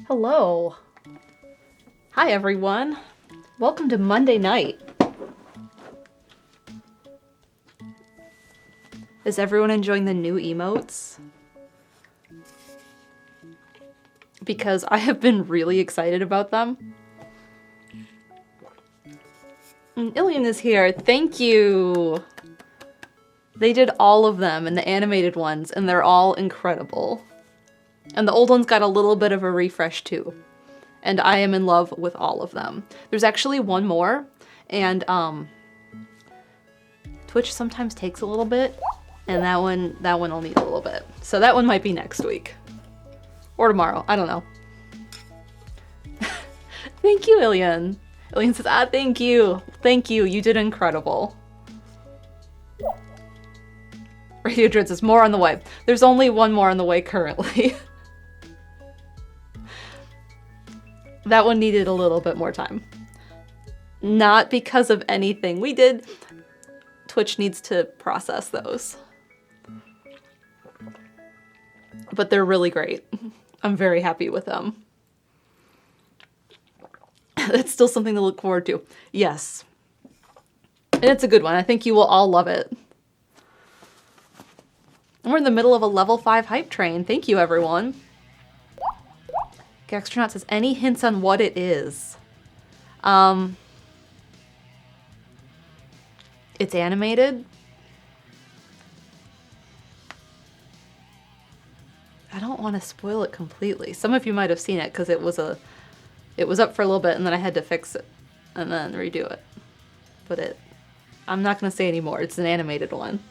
Hello. Hi everyone. Welcome to Monday night. Is everyone enjoying the new emotes? Because I have been really excited about them. And Ilian is here. Thank you. They did all of them and the animated ones, and they're all incredible. And the old ones got a little bit of a refresh too. And I am in love with all of them. There's actually one more, and Twitch sometimes takes a little bit, and that one will need a little bit. So that one might be next week. Or tomorrow, I don't know. Thank you, Ilian. Ilian says, thank you. Thank you, you did incredible. Radio Dread says, more on the way. There's only one more on the way currently. That one needed a little bit more time. Not because of anything. Twitch needs to process those. But they're really great. I'm very happy with them. It's still something to look forward to. Yes. And it's a good one. I think you will all love it. And we're in the middle of a level 5 hype train. Thank you, everyone. Gaxtronaut says, any hints on what it is? It's animated. I don't want to spoil it completely. Some of you might have seen it because it was up for a little bit and then I had to fix it and then redo it. But I'm not going to say any more. It's an animated one.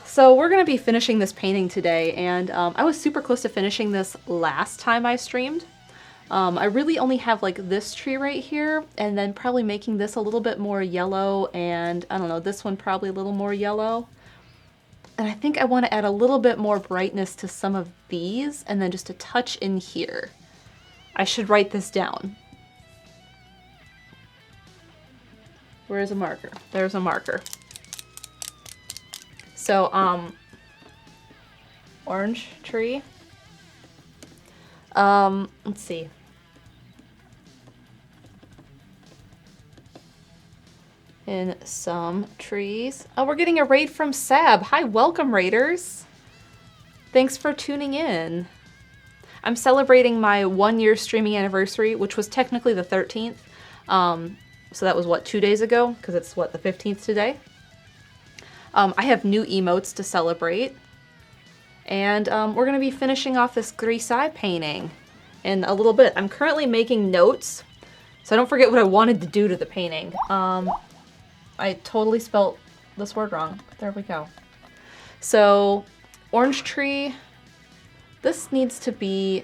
So we're going to be finishing this painting today, and I was super close to finishing this last time I streamed. I really only have like this tree right here, and then probably making this a little bit more yellow, and I don't know, this one probably a little more yellow. And I think I want to add a little bit more brightness to some of these, and then just a touch in here. I should write this down. Where's a marker? There's a marker. So, orange tree. Let's see. In some trees. Oh, we're getting a raid from Sab. Hi, welcome, raiders. Thanks for tuning in. I'm celebrating my 1-year streaming anniversary, which was technically the 13th. So that was, what, 2 days ago? Because it's, what, the 15th today? I have new emotes to celebrate. And we're going to be finishing off this Grisaille painting in a little bit. I'm currently making notes, so I don't forget what I wanted to do to the painting. I totally spelt this word wrong. There we go. So, orange tree. This needs to be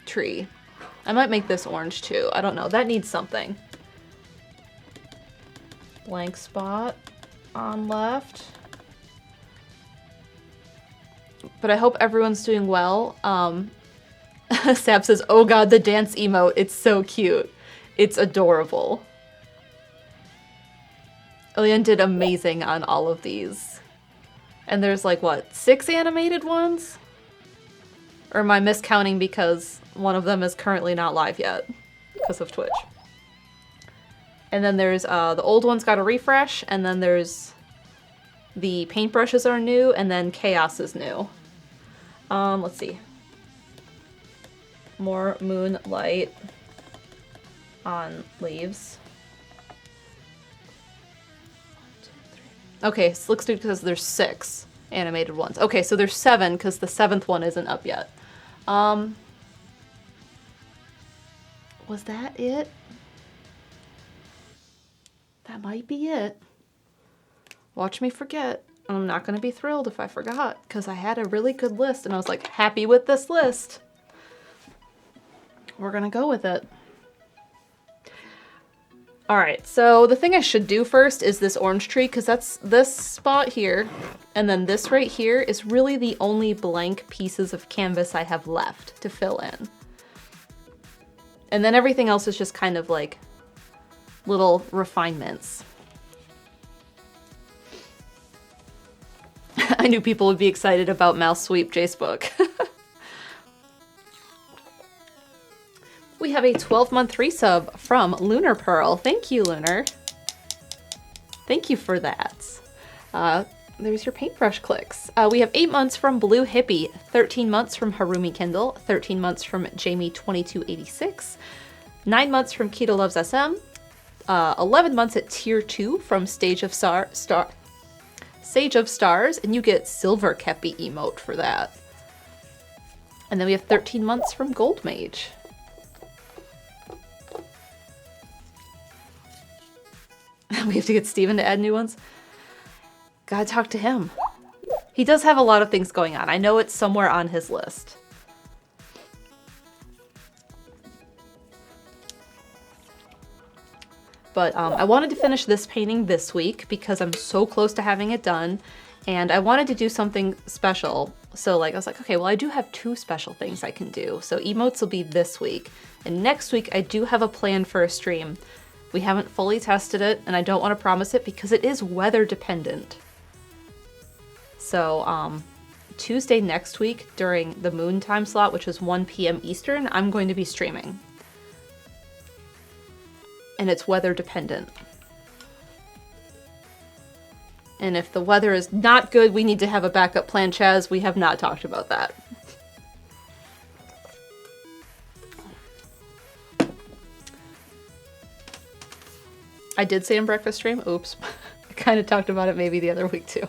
tree. I might make this orange too. I don't know. That needs something. Blank spot on left. But I hope everyone's doing well. Sab says, oh god, the dance emote. It's so cute. It's adorable. Ilian did amazing on all of these. And there's like, what, 6 animated ones? Or am I miscounting because one of them is currently not live yet because of Twitch? And then there's the old ones got a refresh, and then there's the paintbrushes are new, and then Chaos is new. Let's see. More moonlight on leaves. 1, 2, 3. Okay, so looks good because there's 6 animated ones. Okay, so there's 7 because the 7th one isn't up yet. Was that it? That might be it. Watch me forget. I'm not going to be thrilled if I forgot, because I had a really good list and I was like, happy with this list. We're going to go with it. Alright, so the thing I should do first is this orange tree, because that's this spot here, and then this right here is really the only blank pieces of canvas I have left to fill in. And then everything else is just kind of like little refinements. I knew people would be excited about Mouse Sweep Jace book. We have a 12-month resub from Lunar Pearl. Thank you, Lunar. Thank you for that. There's your paintbrush clicks. We have 8 months from Blue Hippie, 13 months from Harumi Kindle, 13 months from Jamie2286, 9 months from Keto Loves SM, 11 months at Tier 2 from Sage of Stars, and you get Silver Kepi emote for that. And then we have 13 months from Gold Mage. We have to get Steven to add new ones. Gotta talk to him. He does have a lot of things going on. I know it's somewhere on his list. But I wanted to finish this painting this week because I'm so close to having it done. And I wanted to do something special. So I was like, okay, well, I do have 2 special things I can do. So emotes will be this week. And next week, I do have a plan for a stream. We haven't fully tested it, and I don't want to promise it because it is weather dependent. So, Tuesday next week during the moon time slot, which is 1 p.m. Eastern, I'm going to be streaming. And it's weather dependent. And if the weather is not good, we need to have a backup plan, Chaz. We have not talked about that. I did say in breakfast stream. Oops. I kind of talked about it maybe the other week too.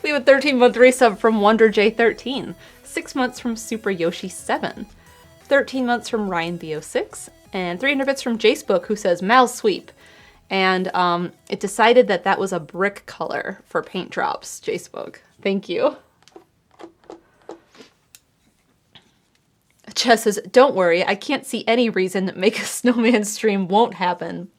We have a 13-month resub from Wonder J13, 6 months from Super Yoshi 7, 13 months from Ryan BO6, and 300 bits from Jacebook, who says Mal Sweep. And it decided that that was a brick color for paint drops, Jacebook. Thank you. Chess says, don't worry, I can't see any reason that Make a Snowman stream won't happen.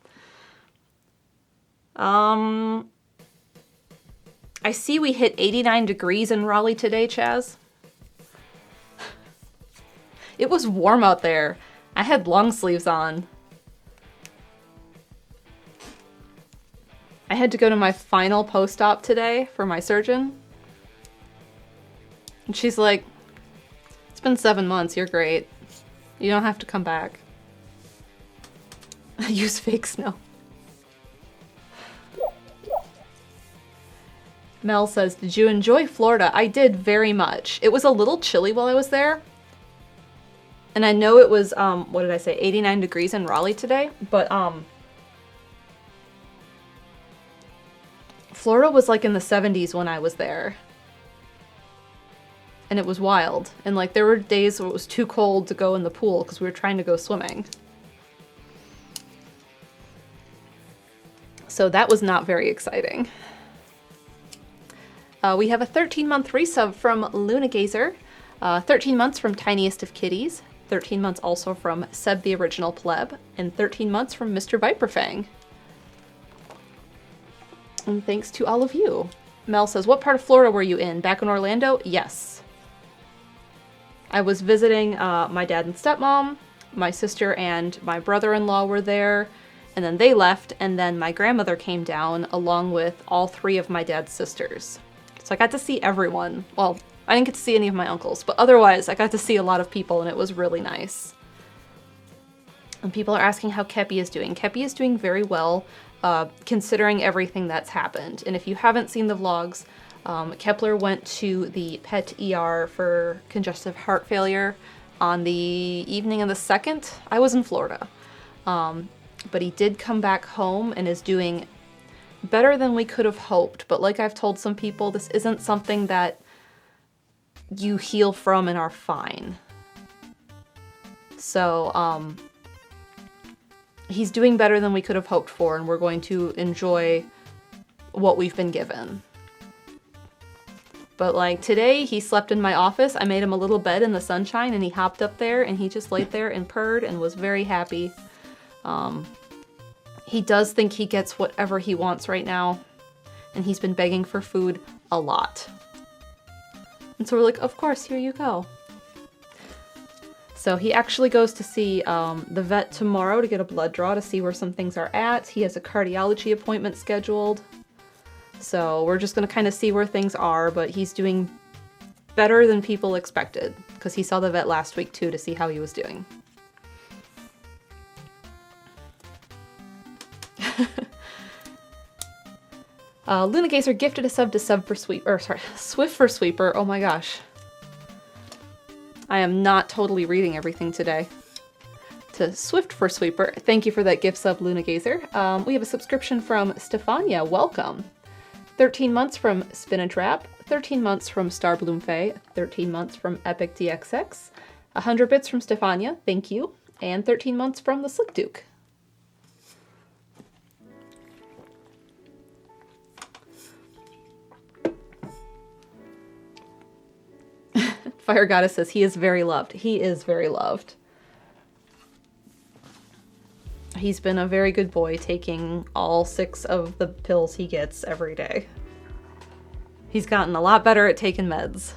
I see we hit 89 degrees in Raleigh today, Chaz. It was warm out there. I had long sleeves on. I had to go to my final post-op today for my surgeon. And she's like, it's been 7 months, you're great. You don't have to come back. Use fake snow. Mel says, did you enjoy Florida? I did very much. It was a little chilly while I was there. And I know it was, what did I say, 89 degrees in Raleigh today? But, Florida was like in the 70s when I was there. And it was wild. And there were days where it was too cold to go in the pool because we were trying to go swimming. So that was not very exciting. We have a 13-month resub from Luna Gazer, 13 months from Tiniest of Kitties, 13 months also from Seb the Original Pleb, and 13 months from Mr. Viperfang. And thanks to all of you. Mel says, what part of Florida were you in? Back in Orlando? Yes. I was visiting my dad and stepmom, my sister and my brother-in-law were there, and then they left, and then my grandmother came down along with all 3 of my dad's sisters. So I got to see everyone. Well, I didn't get to see any of my uncles, but otherwise I got to see a lot of people and it was really nice. And people are asking how Kepi is doing. Kepi is doing very well, considering everything that's happened. And if you haven't seen the vlogs, Kepler went to the pet ER for congestive heart failure on the evening of the 2nd. I was in Florida. But he did come back home and is doing better than we could have hoped. But like I've told some people, this isn't something that you heal from and are fine. So, he's doing better than we could have hoped for, and we're going to enjoy what we've been given. But today, he slept in my office. I made him a little bed in the sunshine, and he hopped up there, and he just laid there and purred and was very happy. He does think he gets whatever he wants right now, and he's been begging for food a lot. And so we're like, of course, here you go. So he actually goes to see the vet tomorrow to get a blood draw to see where some things are at. He has a cardiology appointment scheduled. So we're just gonna kind of see where things are, but he's doing better than people expected because he saw the vet last week too to see how he was doing. Luna Gazer gifted a sub to Swift for Sweeper. Oh my gosh. I am not totally reading everything today. To Swift for Sweeper. Thank you for that gift sub, Luna Gazer. We have a subscription from Stefania. Welcome. 13 months from Spinach Wrap. 13 months from Star Bloom Faye. 13 months from Epic DXX. 100 bits from Stefania. Thank you. And 13 months from the Slick Duke. Fire Goddess says he is very loved. He is very loved. He's been a very good boy, taking all 6 of the pills he gets every day. He's gotten a lot better at taking meds.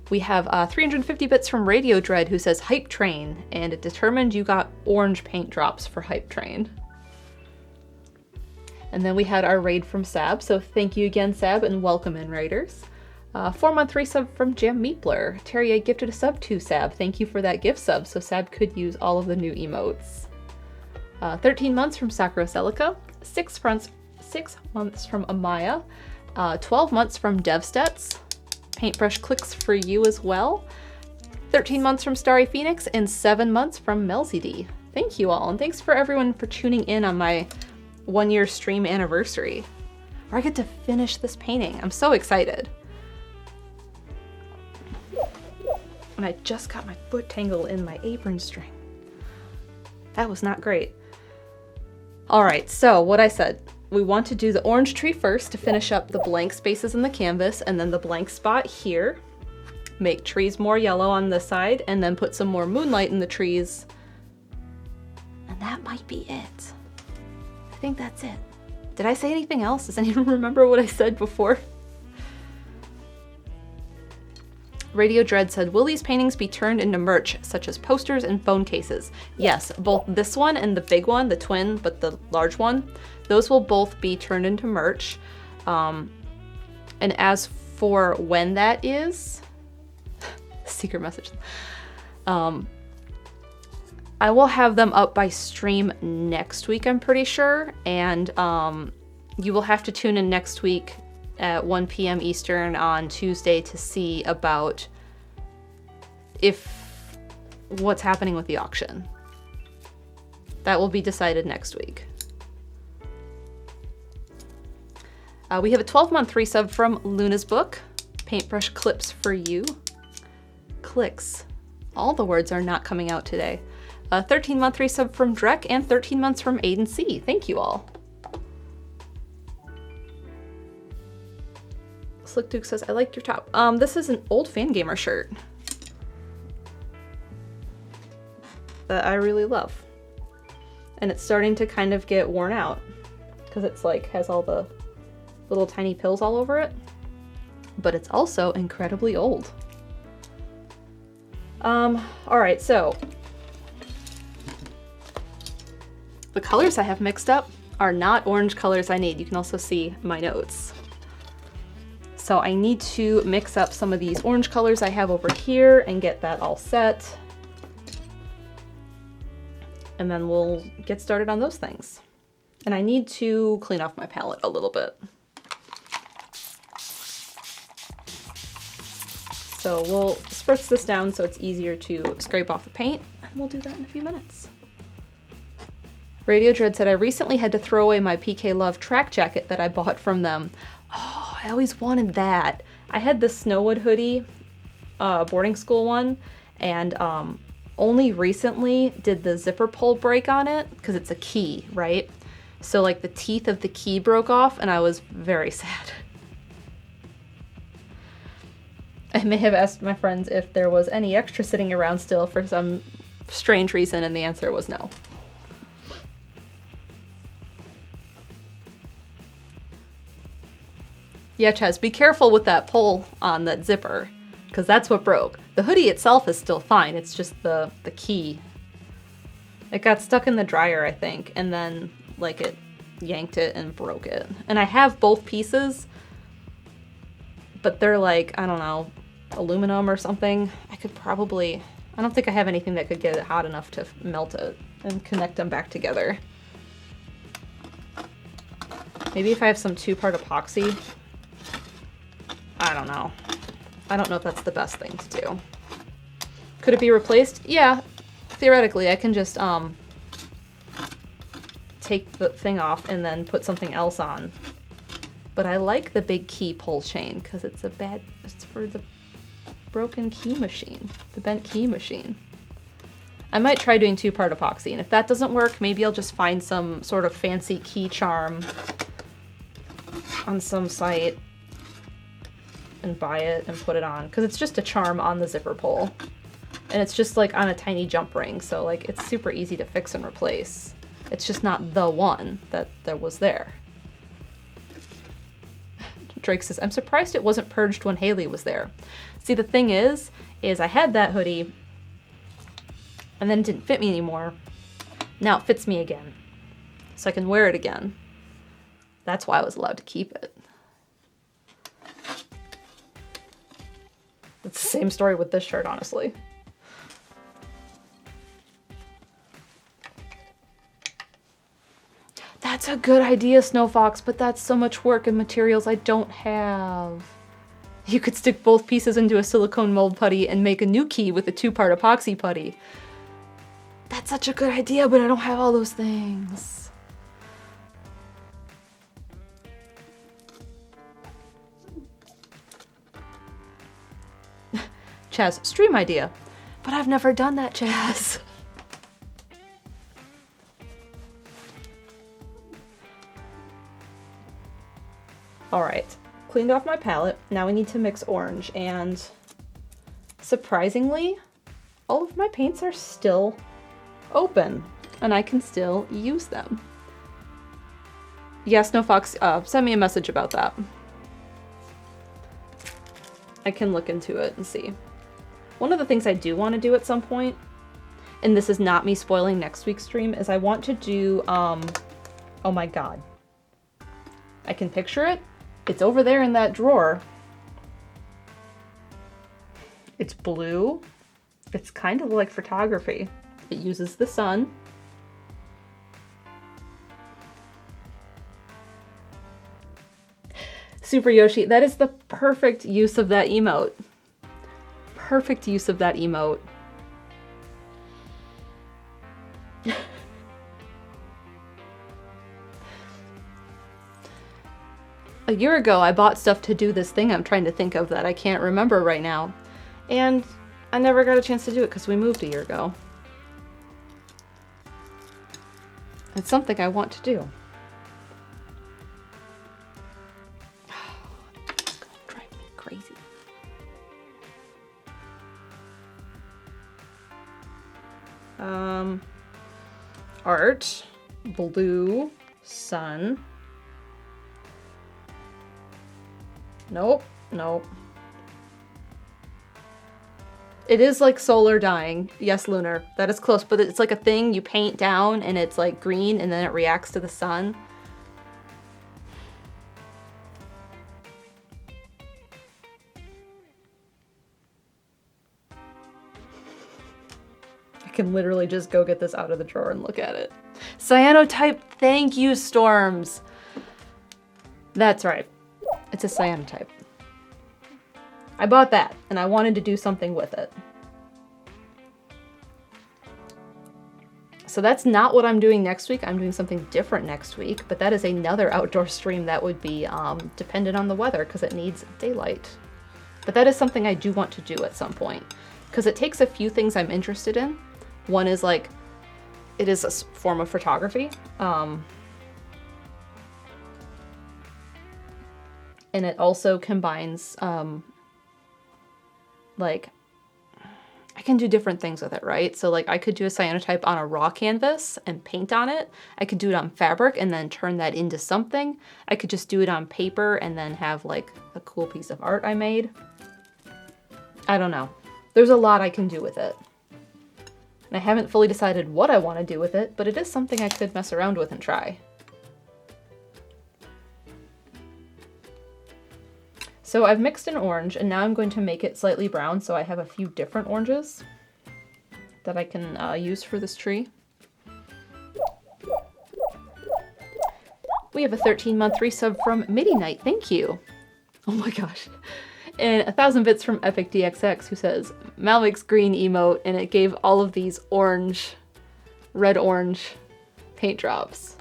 We have 350 bits from Radio Dread who says Hype Train, and it determined you got orange paint drops for Hype Train. And then we had our raid from Sab, so thank you again, Sab, and welcome in, raiders. 4-month resub from Jam Meepler. Terrier gifted a sub to Sab. Thank you for that gift sub, so Sab could use all of the new emotes. 13 months from Sakura Celica. 6 months from Amaya. 12 months from Devstets. Paintbrush clicks for you as well. 13 months from Starry Phoenix, and 7 months from Melzd. Thank you all, and thanks for everyone for tuning in on my 1-year stream anniversary, where I get to finish this painting. I'm so excited. And I just got my foot tangled in my apron string. That was not great. All right, so what I said, we want to do the orange tree first to finish up the blank spaces in the canvas, and then the blank spot here. Make trees more yellow on this side, and then put some more moonlight in the trees. And that might be it. I think that's it. Did I say anything else? Does anyone remember what I said before? Radio Dread said, will these paintings be turned into merch, such as posters and phone cases? Yes, both this one and the big one, the twin, but the large one, those will both be turned into merch. And as for when that is, secret message. I will have them up by stream next week, I'm pretty sure, and you will have to tune in next week at 1 p.m. Eastern on Tuesday to see about what's happening with the auction. That will be decided next week. We have a 12-month resub from Luna's Book. Paintbrush clips for you. Clicks. All the words are not coming out today. A 13-month resub from Drek and 13 months from Aiden C. Thank you all. Slick Duke says, I like your top. This is an old Fangamer shirt that I really love. And it's starting to kind of get worn out because it's like has all the little tiny pills all over it. But it's also incredibly old. Alright, so the colors I have mixed up are not orange colors I need. You can also see my notes. So I need to mix up some of these orange colors I have over here and get that all set. And then we'll get started on those things. And I need to clean off my palette a little bit. So we'll spritz this down so it's easier to scrape off the paint, and we'll do that in a few minutes. Radio Dread said, I recently had to throw away my PK Love track jacket that I bought from them. Oh, I always wanted that. I had the Snowwood hoodie, boarding school one, and only recently did the zipper pull break on it, because it's a key, right? So like the teeth of the key broke off, and I was very sad. I may have asked my friends if there was any extra sitting around still for some strange reason, and the answer was no. Yeah, Chaz, be careful with that pull on that zipper, because that's what broke. The hoodie itself is still fine, it's just the key. It got stuck in the dryer, I think, and then like it yanked it and broke it. And I have both pieces, but they're like, I don't know, aluminum or something. I don't think I have anything that could get it hot enough to melt it and connect them back together. Maybe if I have some 2-part epoxy. I don't know. I don't know if that's the best thing to do. Could it be replaced? Yeah, theoretically, I can just take the thing off and then put something else on. But I like the big key pull chain because it's for the broken key machine, the bent key machine. I might try doing 2-part epoxy, and if that doesn't work, maybe I'll just find some sort of fancy key charm on some site and buy it and put it on, because it's just a charm on the zipper pull. And it's just like on a tiny jump ring, so like it's super easy to fix and replace. It's just not the one that was there. Drake says, I'm surprised it wasn't purged when Haley was there. See, the thing is I had that hoodie and then it didn't fit me anymore. Now it fits me again, so I can wear it again. That's why I was allowed to keep it. It's the same story with this shirt, honestly. That's a good idea, Snow Fox, but that's so much work and materials I don't have. You could stick both pieces into a silicone mold putty and make a new key with a 2-part epoxy putty. That's such a good idea, but I don't have all those things. Chaz, stream idea. But I've never done that, Chaz. Alright, cleaned off my palette. Now we need to mix orange, and surprisingly, all of my paints are still open, and I can still use them. Yes, No Fox, send me a message about that. I can look into it and see. One of the things I do want to do at some point, and this is not me spoiling next week's stream, is I want to do, oh my god. I can picture it. It's over there in that drawer. It's blue. It's kind of like photography. It uses the sun. Super Yoshi, that is the perfect use of that emote. Perfect use of that emote. A year ago, I bought stuff to do this thing I'm trying to think of that I can't remember right now. And I never got a chance to do it because we moved a year ago. It's something I want to do. It's gonna drive me crazy. Art, blue, sun. Nope, nope. It is like solar dyeing. Yes, Lunar. That is close, but it's like a thing you paint down and it's like green and then it reacts to the sun. I can literally just go get this out of the drawer and look at it. Cyanotype, thank you, Storms. That's right. It's a cyanotype. I bought that, and I wanted to do something with it. So that's not what I'm doing next week. I'm doing something different next week, but that is another outdoor stream that would be dependent on the weather because it needs daylight. But that is something I do want to do at some point because it takes a few things I'm interested in. One is like, it is a form of photography. And it also combines, like, I can do different things with it, right? So like I could do a cyanotype on a raw canvas and paint on it. I could do it on fabric and then turn that into something. I could just do it on paper and then have like a cool piece of art I made. I don't know. There's a lot I can do with it. And I haven't fully decided what I want to do with it, but it is something I could mess around with and try. So I've mixed an orange, and now I'm going to make it slightly brown, so I have a few different oranges that I can use for this tree. We have a 13-month resub from Midi Knight. Thank you. Oh my gosh. And 1,000 bits from Epic DXX, who says, MalMakes green emote, and it gave all of these orange, red-orange paint drops.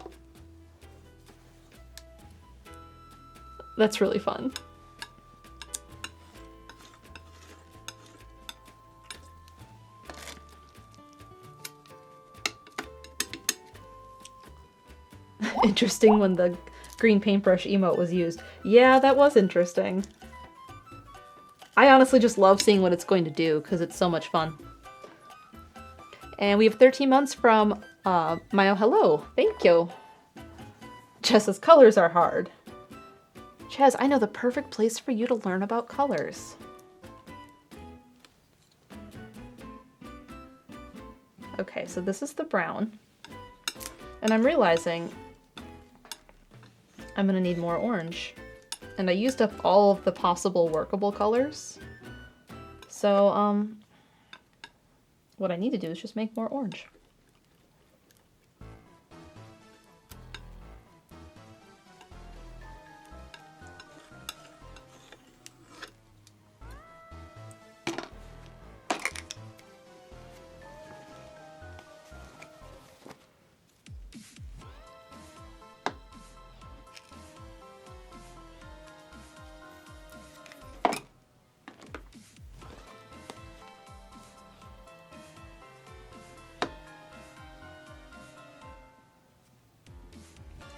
That's really fun. Interesting when the green paintbrush emote was used. Yeah, that was interesting. I honestly just love seeing what it's going to do because it's so much fun. And we have 13 months from Mayo Hello. Thank you. Chess's colors are hard. Chaz, I know the perfect place for you to learn about colors. Okay, so this is the brown. And I'm realizing I'm gonna need more orange. And I used up all of the possible workable colors. So, what I need to do is just make more orange.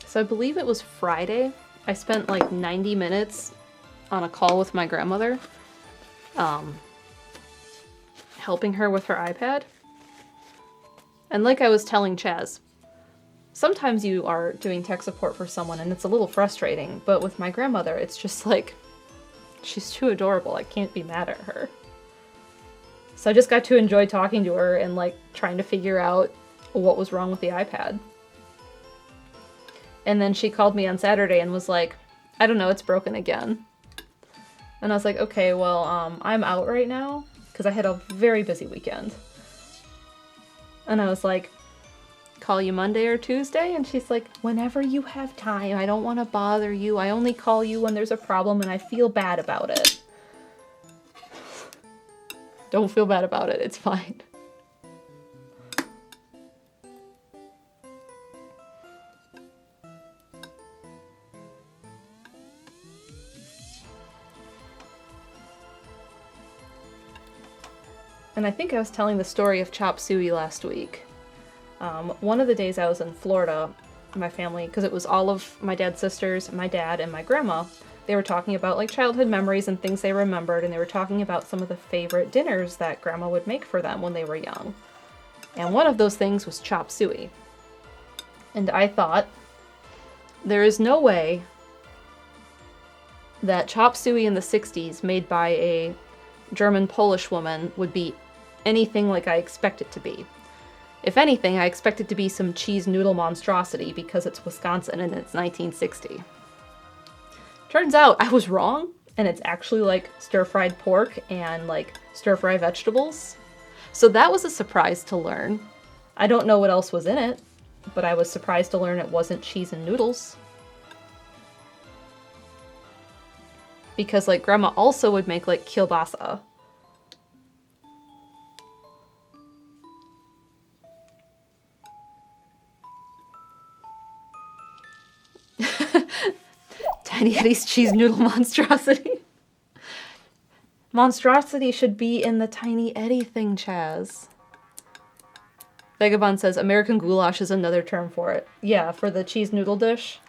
So I believe it was Friday. I spent like 90 minutes on a call with my grandmother, helping her with her iPad. And like I was telling Chaz, sometimes you are doing tech support for someone and it's a little frustrating, but with my grandmother, it's just like, she's too adorable. I can't be mad at her. So I just got to enjoy talking to her and like trying to figure out what was wrong with the iPad. And then she called me on Saturday and was like, I don't know, it's broken again. And I was like, okay, well, I'm out right now because I had a very busy weekend. And I was like, call you Monday or Tuesday? And she's like, whenever you have time. I don't want to bother you. I only call you when there's a problem and I feel bad about it. Don't feel bad about it. It's fine. And I think I was telling the story of chop suey last week. One of the days I was in Florida, my family, because it was all of my dad's sisters, my dad, and my grandma, they were talking about like childhood memories and things they remembered, and they were talking about some of the favorite dinners that grandma would make for them when they were young. And one of those things was chop suey. And I thought, there is no way that chop suey in the 60s made by a German-Polish woman would be anything like I expect it to be. If anything, I expect it to be some cheese noodle monstrosity because it's Wisconsin and it's 1960. Turns out I was wrong, and it's actually like stir-fried pork and like stir-fry vegetables. So that was a surprise to learn. I don't know what else was in it, but I was surprised to learn it wasn't cheese and noodles. Because like grandma also would make like kielbasa. Tiny Eddie's cheese noodle monstrosity. Monstrosity should be in the Tiny Eddie thing, Chaz. Vagabond says American goulash is another term for it. Yeah, for the cheese noodle dish.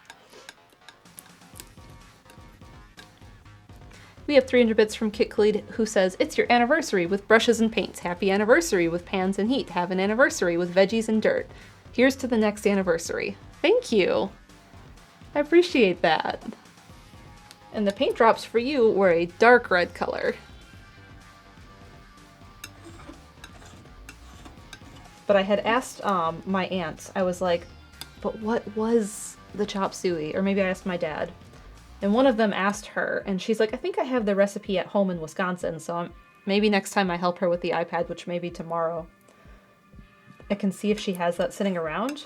We have 300 bits from Kit Khalid, who says, it's your anniversary with brushes and paints. Happy anniversary with pans and heat. Have an anniversary with veggies and dirt. Here's to the next anniversary. Thank you. I appreciate that. And the paint drops for you were a dark red color. But I had asked my aunt, I was like, but what was the chop suey? Or maybe I asked my dad. And one of them asked her, and she's like, I think I have the recipe at home in Wisconsin, so maybe next time I help her with the iPad, which may be tomorrow, I can see if she has that sitting around.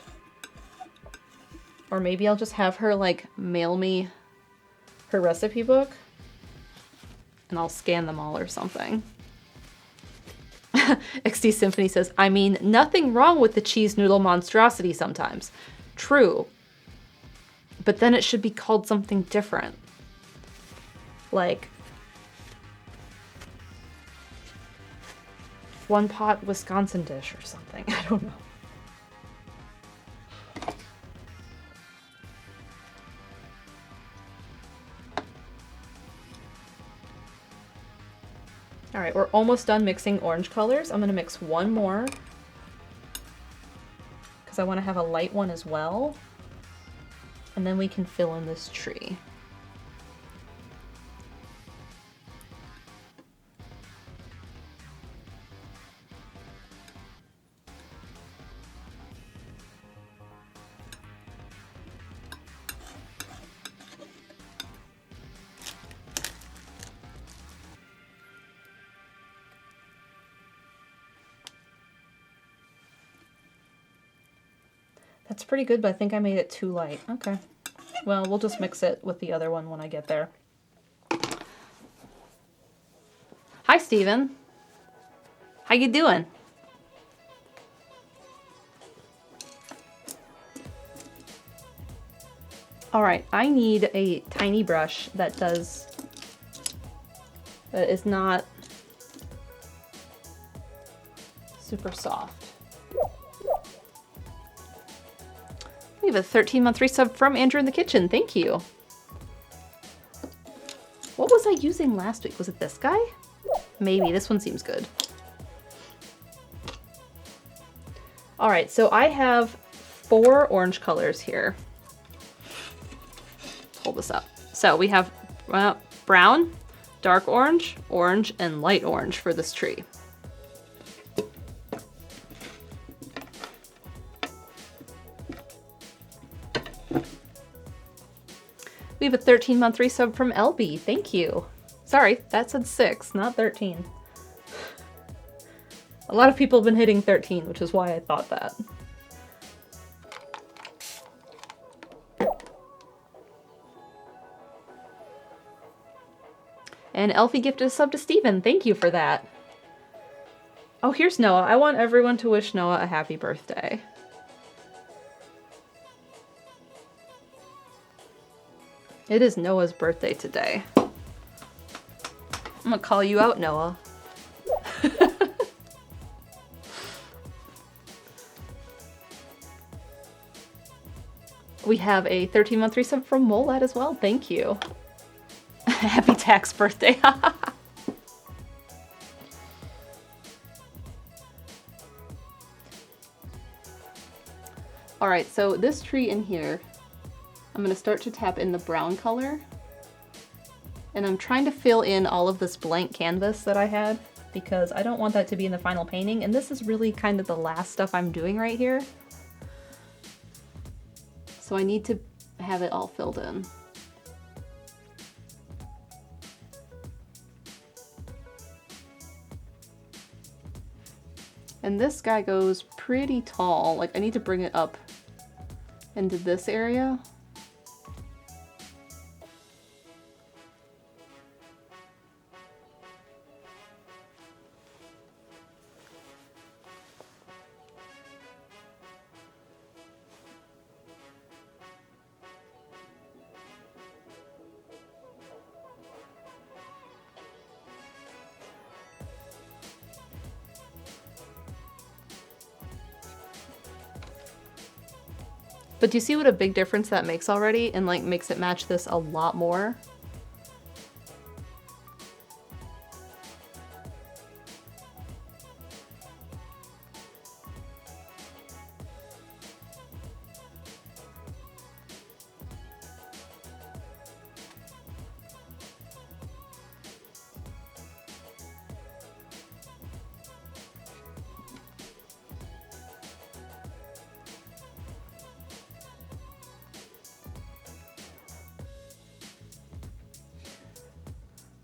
Or maybe I'll just have her, like, mail me her recipe book, and I'll scan them all or something. XD Symphony says, I mean, nothing wrong with the cheese noodle monstrosity sometimes. True. But then it should be called something different. Like, one pot Wisconsin dish or something. I don't know. All right, we're almost done mixing orange colors. I'm gonna mix one more because I want to have a light one as well. And then we can fill in this tree. That's pretty good, but I think I made it too light. Okay. Well, we'll just mix it with the other one when I get there. Hi, Steven. How you doing? All right, I need a tiny brush that is not super soft. We have a 13-month resub from Andrew in the Kitchen. Thank you. What was I using last week? Was it this guy? Maybe. This one seems good. All right, so I have 4 orange colors here. Hold this up. So we have brown, dark orange, orange, and light orange for this tree. We have a 13-month resub from LB. Thank you. Sorry, that said 6, not 13. A lot of people have been hitting 13, which is why I thought that. And Elfie gifted a sub to Steven. Thank you for that. Oh, here's Noah. I want everyone to wish Noah a happy birthday. It is Noah's birthday today. I'm gonna call you out, Noah. We have a 13-month resub from Molad as well. Thank you. Happy tax birthday. All right, so this tree in here, I'm gonna start to tap in the brown color. And I'm trying to fill in all of this blank canvas that I had because I don't want that to be in the final painting. And this is really kind of the last stuff I'm doing right here. So I need to have it all filled in. And this guy goes pretty tall. Like, I need to bring it up into this area. But do you see what a big difference that makes already and like makes it match this a lot more?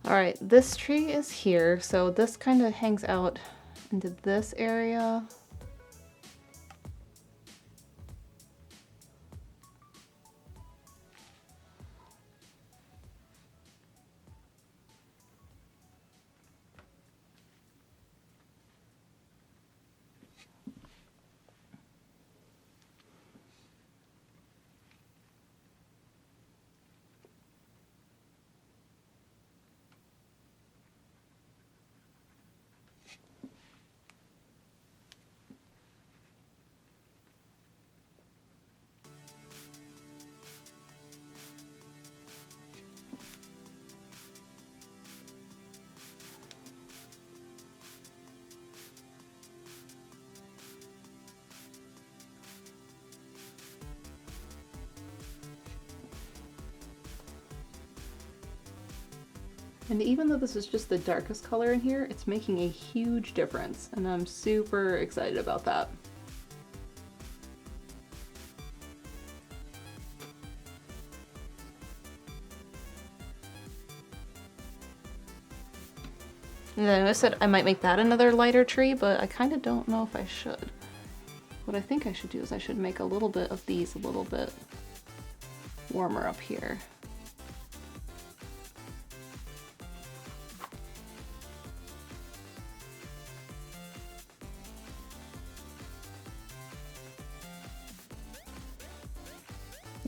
All right, this tree is here, so this kind of hangs out into this area. And even though this is just the darkest color in here, it's making a huge difference, and I'm super excited about that. And then I said I might make that another lighter tree, but I kind of don't know if I should. What I think I should do is I should make a little bit of these a little bit warmer up here.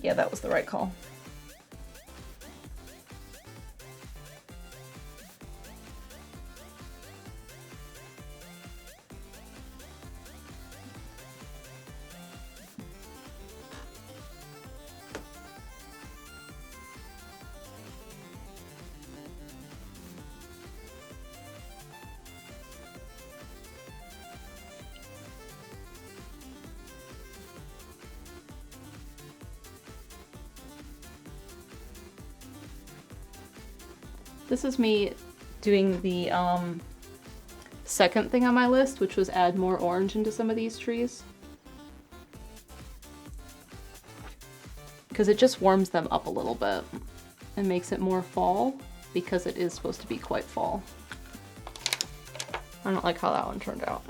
Yeah, that was the right call. This is me doing the second thing on my list, which was add more orange into some of these trees. Because it just warms them up a little bit and makes it more fall, because it is supposed to be quite fall. I don't like how that one turned out.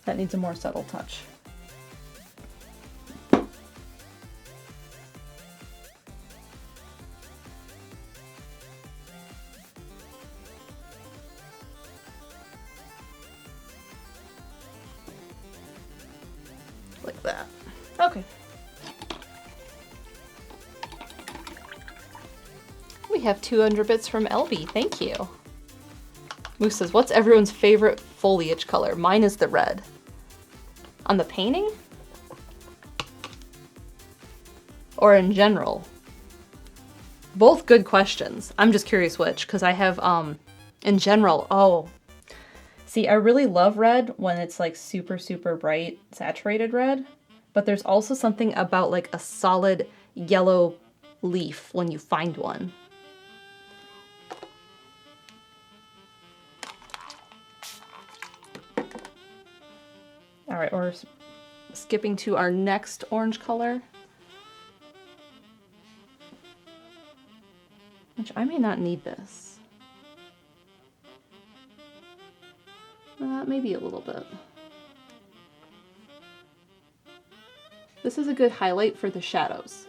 That needs a more subtle touch. Like that. Okay. We have 200 bits from LB. Thank you. Moose says, what's everyone's favorite foliage color? Mine is the red. On the painting? Or in general? Both good questions. I'm just curious which, because I have, in general, oh. See, I really love red when it's like super, super bright, saturated red, but there's also something about like a solid yellow leaf when you find one. All right, we're skipping to our next orange color, which I may not need this. Maybe a little bit. This is a good highlight for the shadows.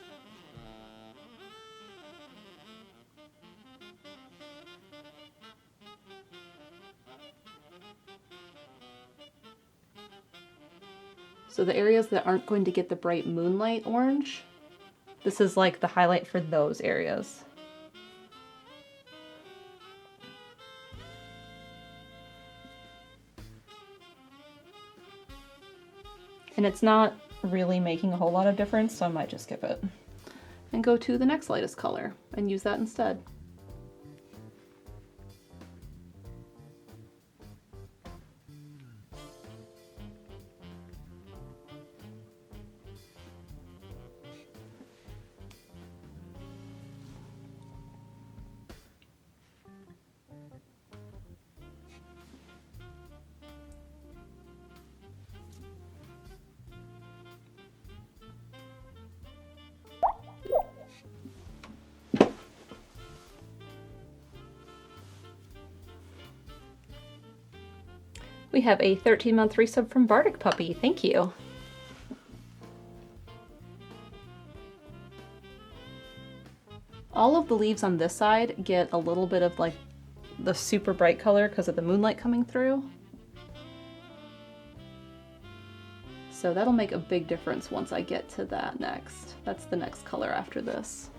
So the areas that aren't going to get the bright moonlight orange, this is like the highlight for those areas. And it's not really making a whole lot of difference, so I might just skip it and go to the next lightest color and use that instead. We have a 13-month resub from Bardic Puppy. Thank you. All of the leaves on this side get a little bit of like the super bright color because of the moonlight coming through. So that'll make a big difference once I get to that next. That's the next color after this.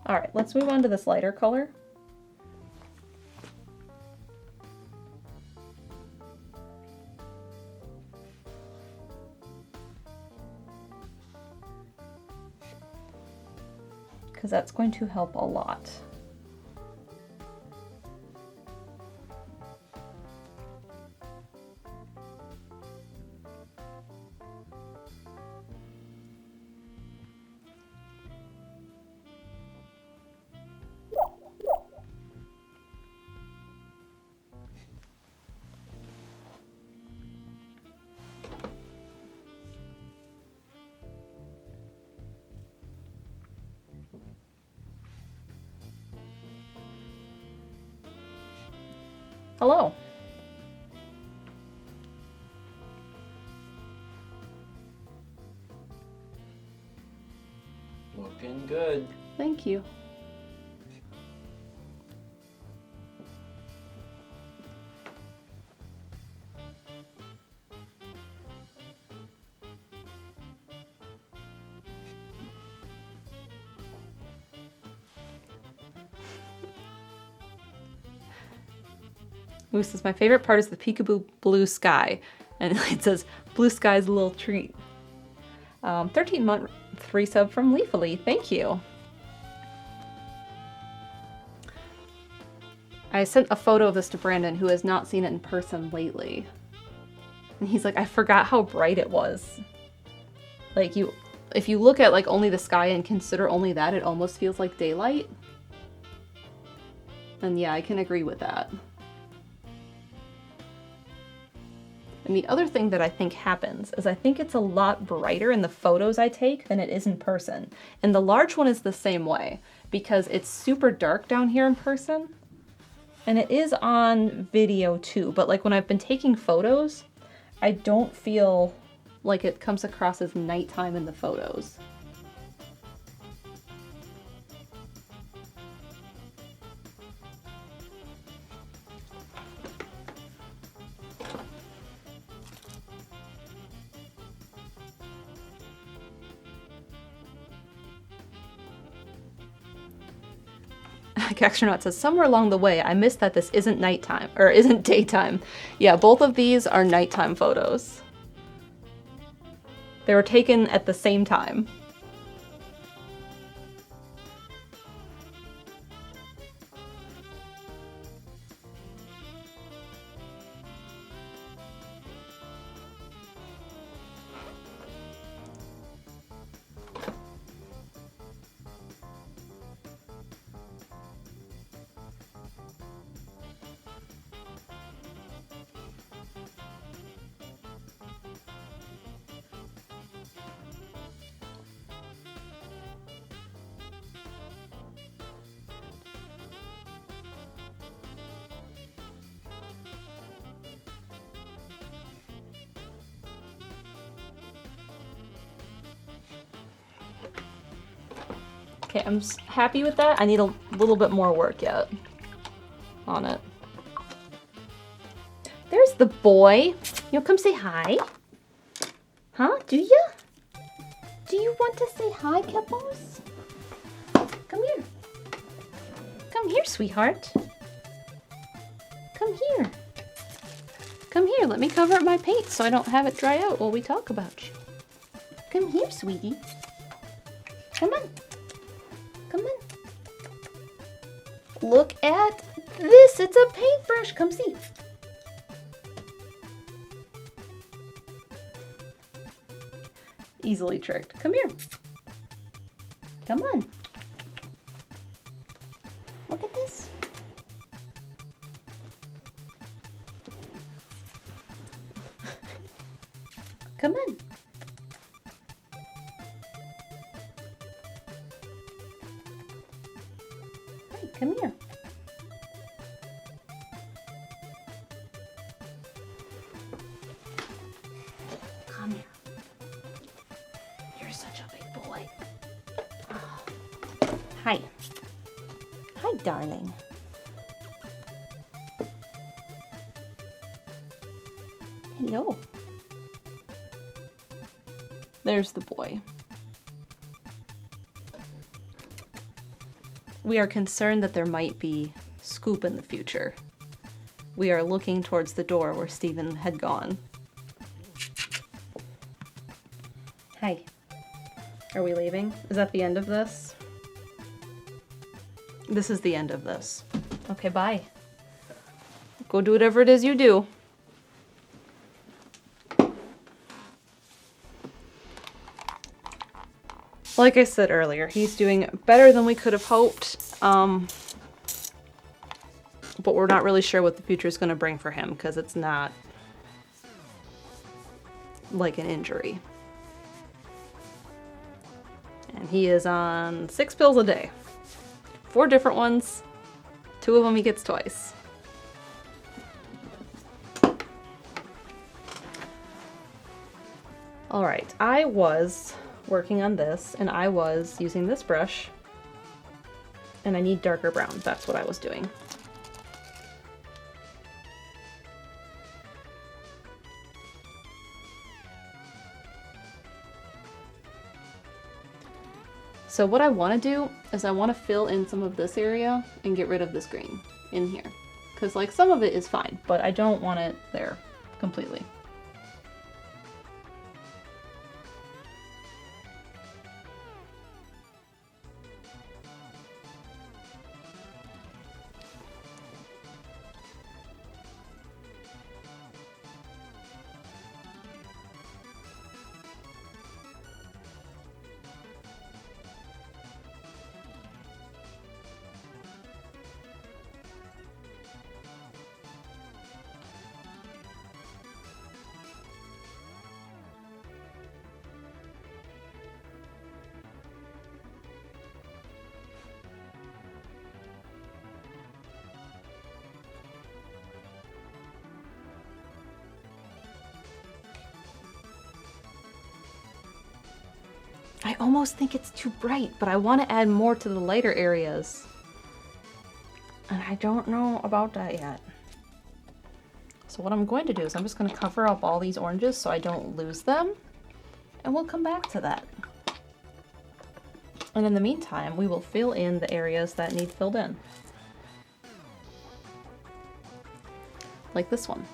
All right, let's move on to this lighter color. Because that's going to help a lot. Hello. Looking good. Thank you. Moose says, my favorite part is the peekaboo blue sky. And it says, blue sky's a little treat. 13-month resub from Leafily. Thank you. I sent a photo of this to Brandon, who has not seen it in person lately. And he's like, I forgot how bright it was. Like, if you look at like only the sky and consider only that, it almost feels like daylight. And yeah, I can agree with that. And the other thing that I think happens is I think it's a lot brighter in the photos I take than it is in person. And the large one is the same way because it's super dark down here in person. And it is on video too, but like when I've been taking photos, I don't feel like it comes across as nighttime in the photos. Caxtronaut says, somewhere along the way, I missed that this isn't nighttime, or isn't daytime. Yeah, both of these are nighttime photos. They were taken at the same time. Okay, I'm happy with that. I need a little bit more work yet on it. There's the boy. You'll come say hi? Huh? Do you? Do you want to say hi, Kippos? Come here, sweetheart. Come here. Come here, let me cover up my paint so I don't have it dry out while we talk about you. Come here, sweetie. Come on. Come on. Look at this. It's a paintbrush. Come see. Easily tricked. Come here. Come on. Look at this. Come on. Hey, come here. Come here. You're such a big boy. Oh. Hi. Hi, darling. Hello. There's the boy. We are concerned that there might be scoop in the future. We are looking towards the door where Stephen had gone. Hi. Are we leaving? Is that the end of this? This is the end of this. Okay, bye. Go do whatever it is you do. Like I said earlier, he's doing better than we could have hoped, but we're not really sure what the future is going to bring for him because it's not like an injury. And he is on 6 pills a day. 4 different ones. 2 of them he gets twice. Alright, I was working on this, and I was using this brush, and I need darker brown. That's what I was doing. So what I want to do is I want to fill in some of this area and get rid of this green in here. Because like some of it is fine, but I don't want it there completely. I almost think it's too bright, but I want to add more to the lighter areas. And I don't know about that yet. So what I'm going to do is I'm just going to cover up all these oranges so I don't lose them. And we'll come back to that. And in the meantime, we will fill in the areas that need filled in. Like this one.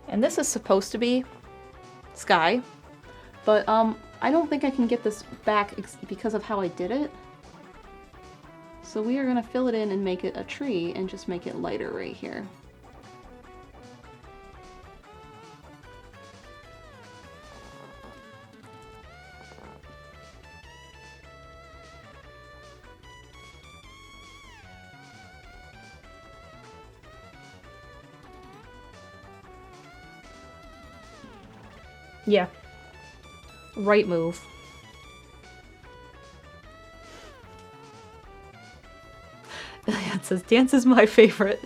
And this is supposed to be sky, but I don't think I can get this back because of how I did it. So we are going to fill it in and make it a tree and just make it lighter right here. Yeah. Right move. It says, dance is my favorite.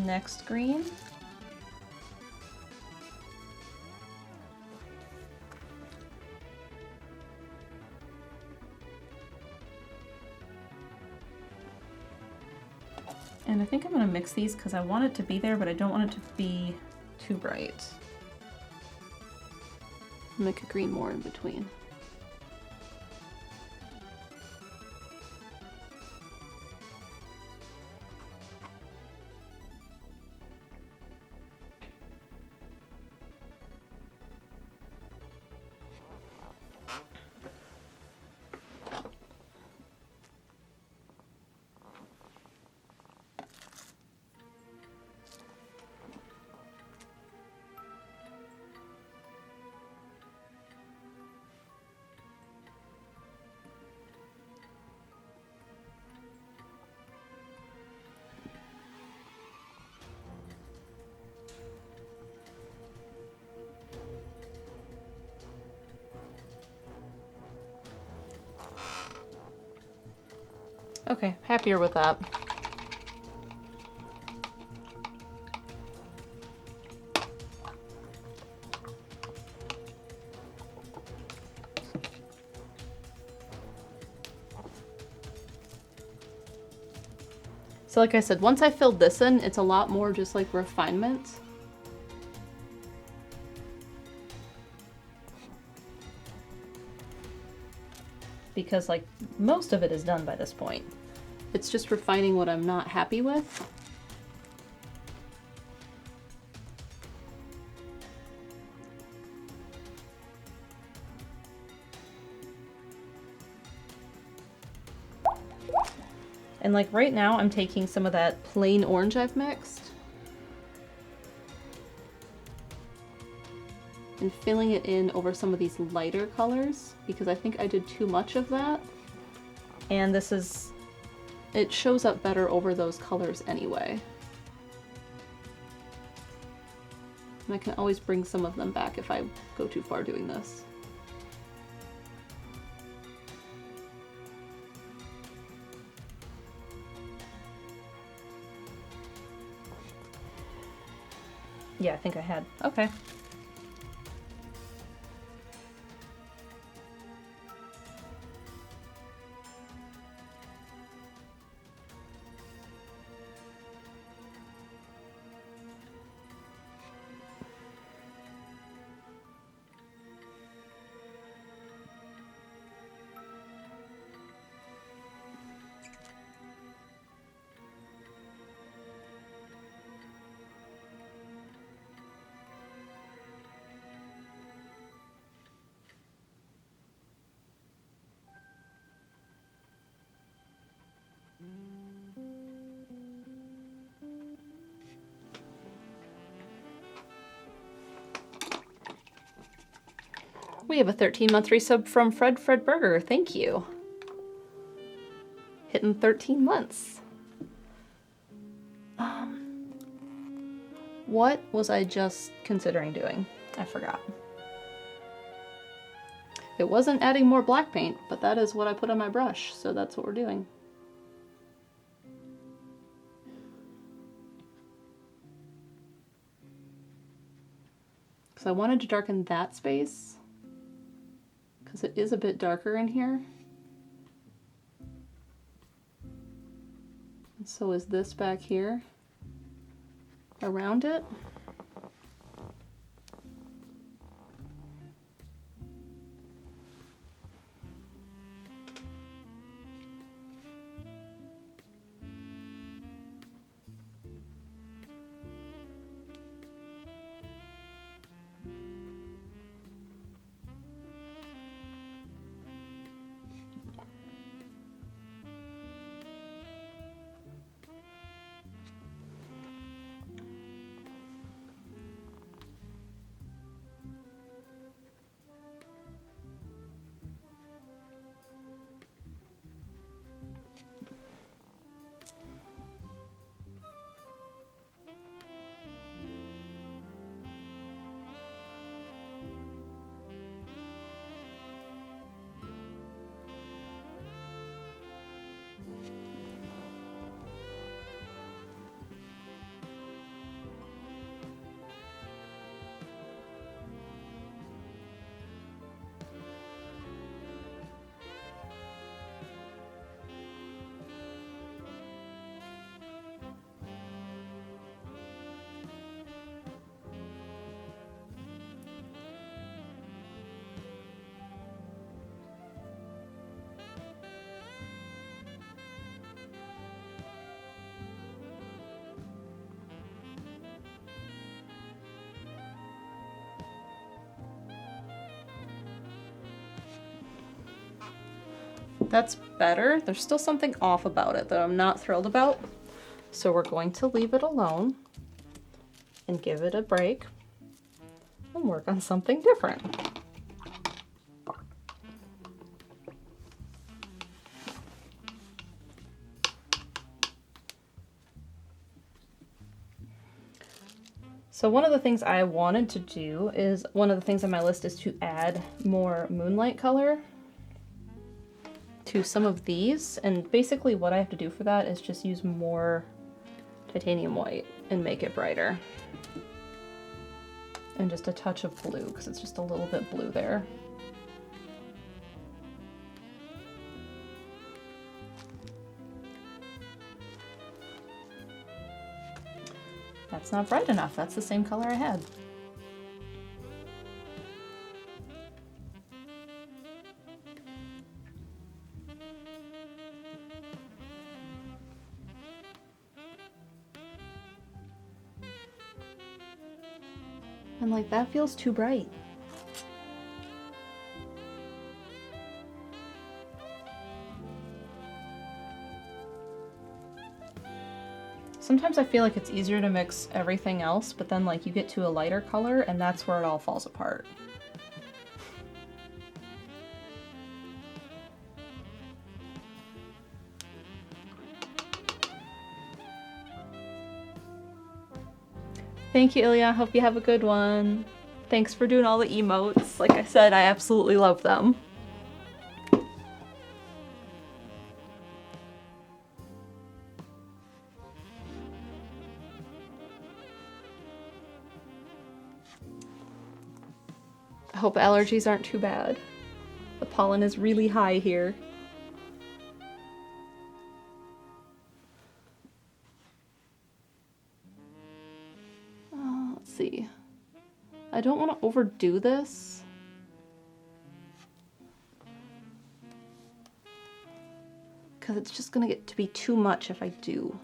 Next green. And I think I'm gonna mix these because I want it to be there, but I don't want it to be too bright. Make a green more in between. Okay, happier with that. So like I said, once I filled this in, it's a lot more just like refinement. Because like most of it is done by this point. It's just refining what I'm not happy with. And like right now I'm taking some of that plain orange I've mixed and filling it in over some of these lighter colors because I think I did too much of that. And this is, it shows up better over those colors anyway. And I can always bring some of them back if I go too far doing this. Yeah, I think I had. Okay. We have a 13-month resub from Fred Burger. Thank you. Hitting 13 months. What was I just considering doing? I forgot. It wasn't adding more black paint, but that is what I put on my brush, so that's what we're doing. Because I wanted to darken that space, because it is a bit darker in here. And so is this back here around it. That's better. There's still something off about it that I'm not thrilled about. So we're going to leave it alone and give it a break and work on something different. So one of the things I wanted to do is, one of the things on my list is to add more moonlight color to some of these. And basically what I have to do for that is just use more titanium white and make it brighter. And just a touch of blue, because it's just a little bit blue there. That's not bright enough. That's the same color I had. And like, that feels too bright. Sometimes I feel like it's easier to mix everything else, but then like you get to a lighter color and that's where it all falls apart. Thank you, Ilya. Hope you have a good one. Thanks for doing all the emotes. Like I said, I absolutely love them. I hope allergies aren't too bad. The pollen is really high here. Let's see. I don't want to overdo this. Because it's just going to get to be too much if I do.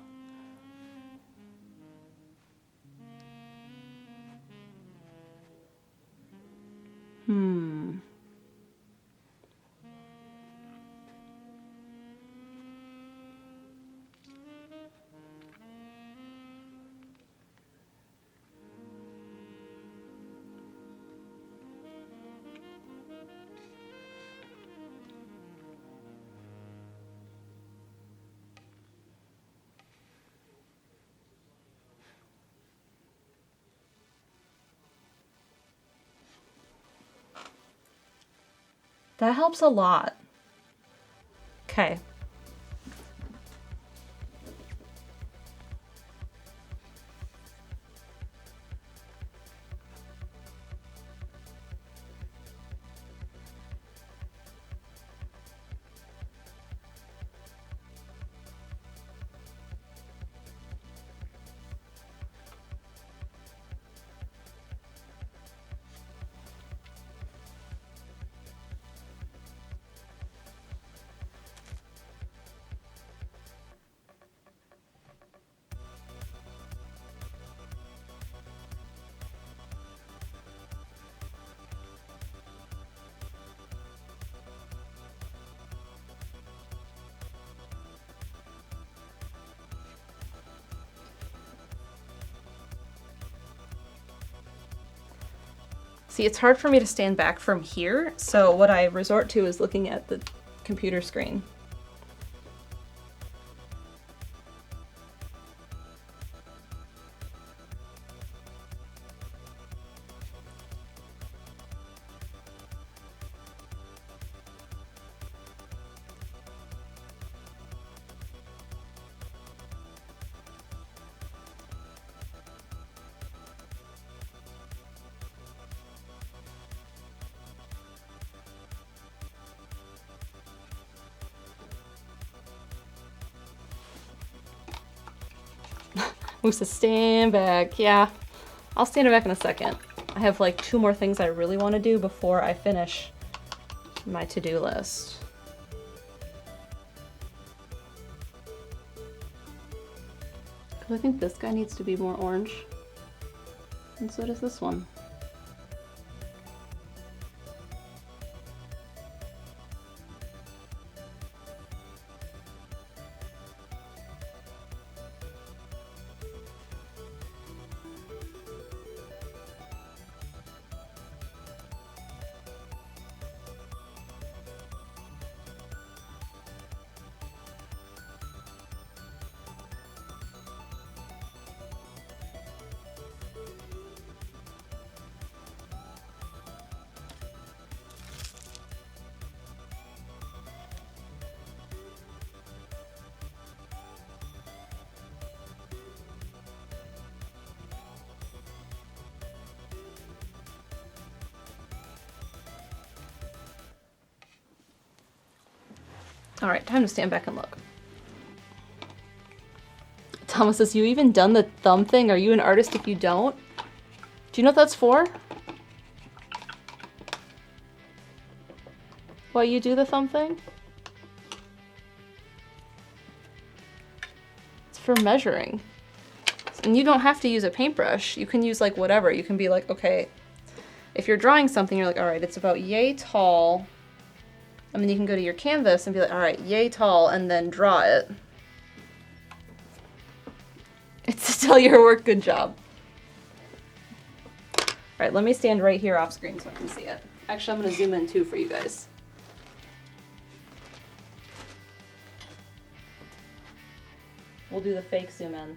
That helps a lot. Okay. See, it's hard for me to stand back from here, so what I resort to is looking at the computer screen. Moose says stand back. Yeah, I'll stand back in a second. I have like 2 more things I really want to do before I finish my to-do list. I think this guy needs to be more orange. And so does this one. All right, time to stand back and look. Thomas says, you even done the thumb thing? Are you an artist if you don't? Do you know what that's for? Why you do the thumb thing? It's for measuring. And you don't have to use a paintbrush. You can use like whatever. You can be like, okay, if you're drawing something, you're like, all right, it's about yay tall. And then you can go to your canvas and be like, all right, yay tall, and then draw it. It's to tell your work, good job. All right, let me stand right here off screen so I can see it. Actually, I'm gonna zoom in too for you guys. We'll do the fake zoom in.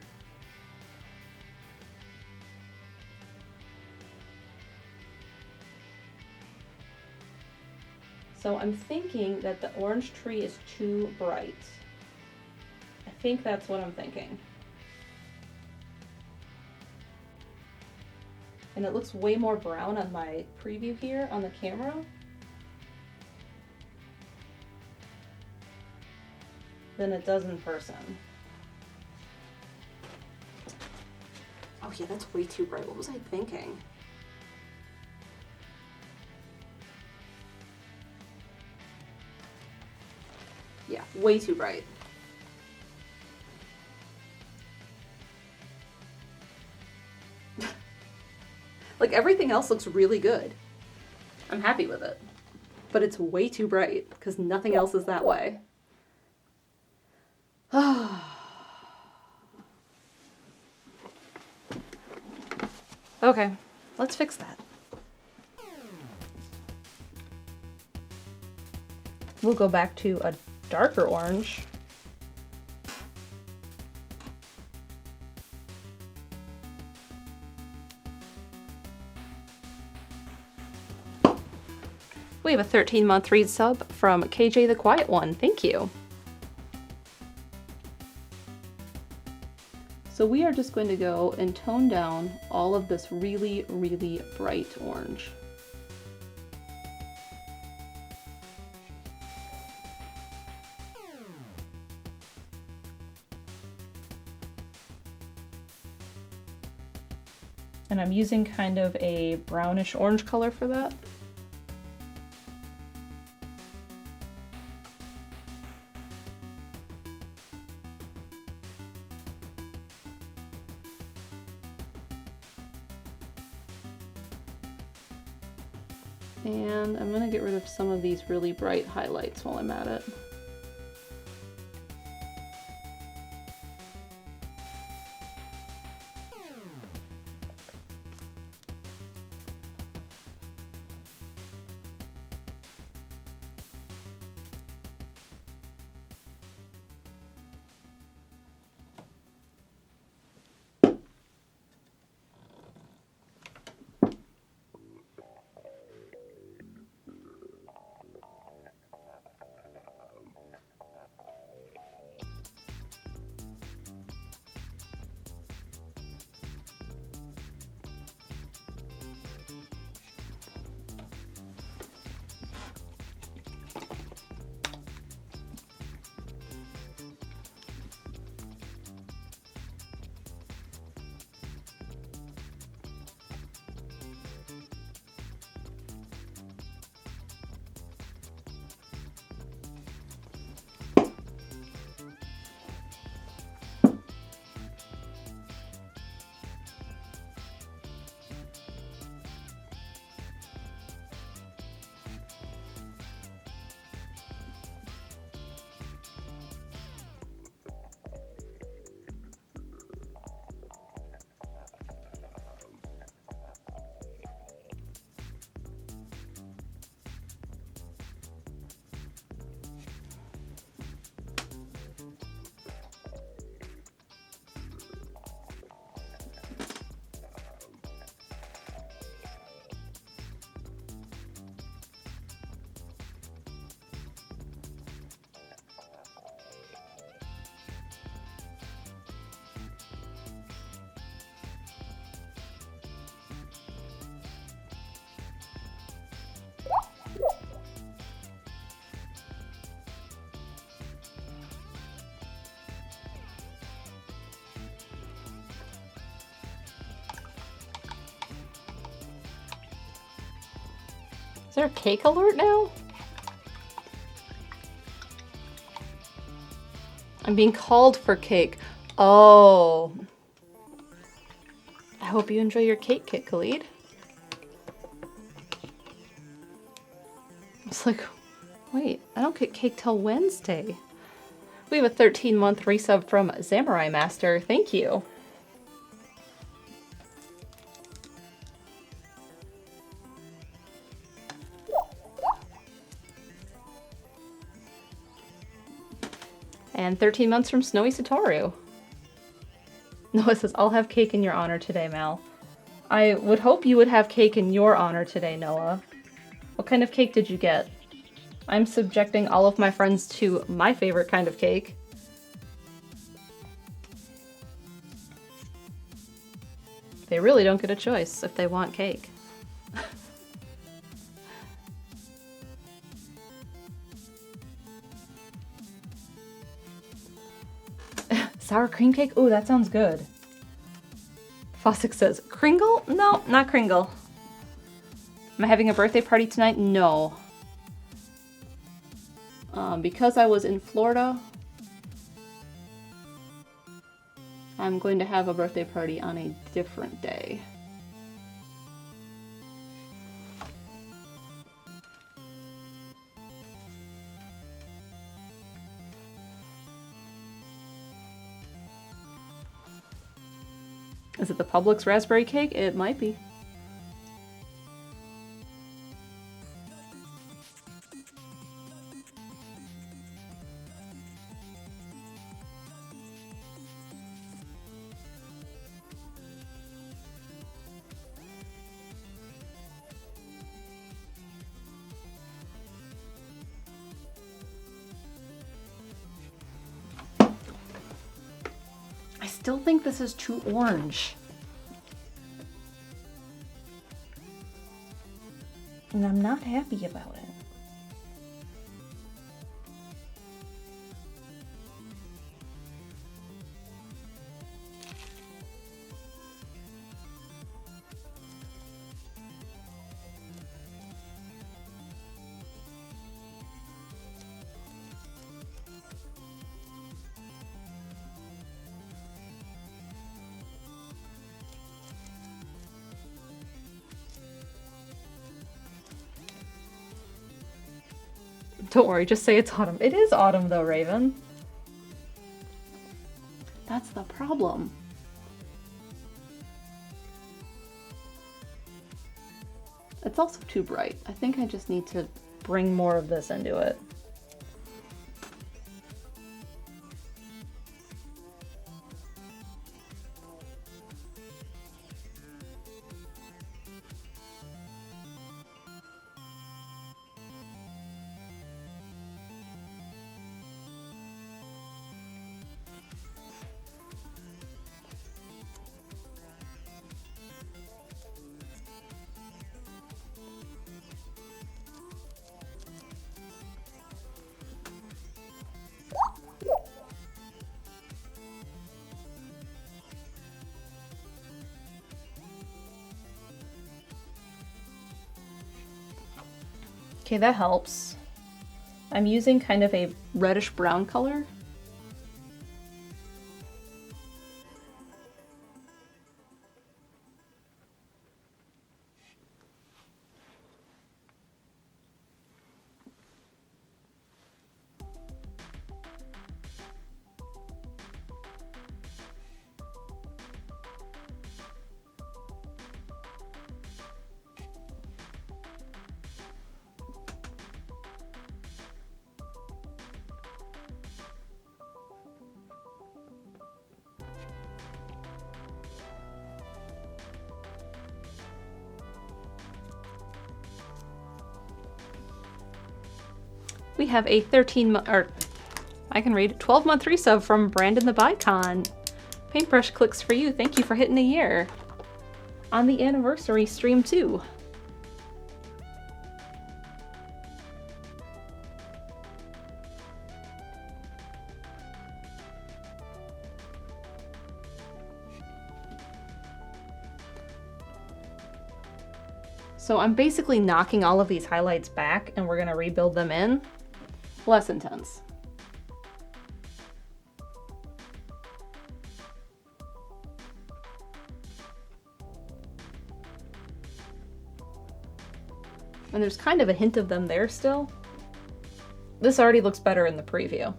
So I'm thinking that the orange tree is too bright. I think that's what I'm thinking. And it looks way more brown on my preview here on the camera. Than it does in person. Oh yeah, that's way too bright. What was I thinking? Yeah, way too bright. Like everything else looks really good. I'm happy with it. But it's way too bright because nothing else is that way. Okay, let's fix that. We'll go back to a darker orange. We have a 13-month read sub from KJ the Quiet One. Thank you. So we are just going to go and tone down all of this really, really bright orange. And I'm using kind of a brownish orange color for that. And I'm gonna get rid of some of these really bright highlights while I'm at it. there a cake alert now? I'm being called for cake. Oh. I hope you enjoy your cake kit, Khalid. It's like, wait, I don't get cake till Wednesday. We have a 13-month resub from Samurai Master. Thank you. And 13 months from Snowy Satoru. Noah says, I'll have cake in your honor today, Mal. I would hope you would have cake in your honor today, Noah. What kind of cake did you get? I'm subjecting all of my friends to my favorite kind of cake. They really don't get a choice if they want cake. Sour cream cake? Ooh, that sounds good. Fossick says, Kringle? No, not Kringle. Am I having a birthday party tonight? No. Because I was in Florida, I'm going to have a birthday party on a different day. Is it the Publix raspberry cake? It might be. I still think this is too orange. And I'm not happy about it. Don't worry, just say it's autumn. It is autumn though, Raven. That's the problem. It's also too bright. I think I just need to bring more of this into it. Okay, that helps. I'm using kind of a reddish brown color. We have a 12-month resub from Brandon the Bicon. Paintbrush clicks for you. Thank you for hitting a year. On the anniversary stream too. So I'm basically knocking all of these highlights back and we're gonna rebuild them in. Less intense. And there's kind of a hint of them there still. This already looks better in the preview.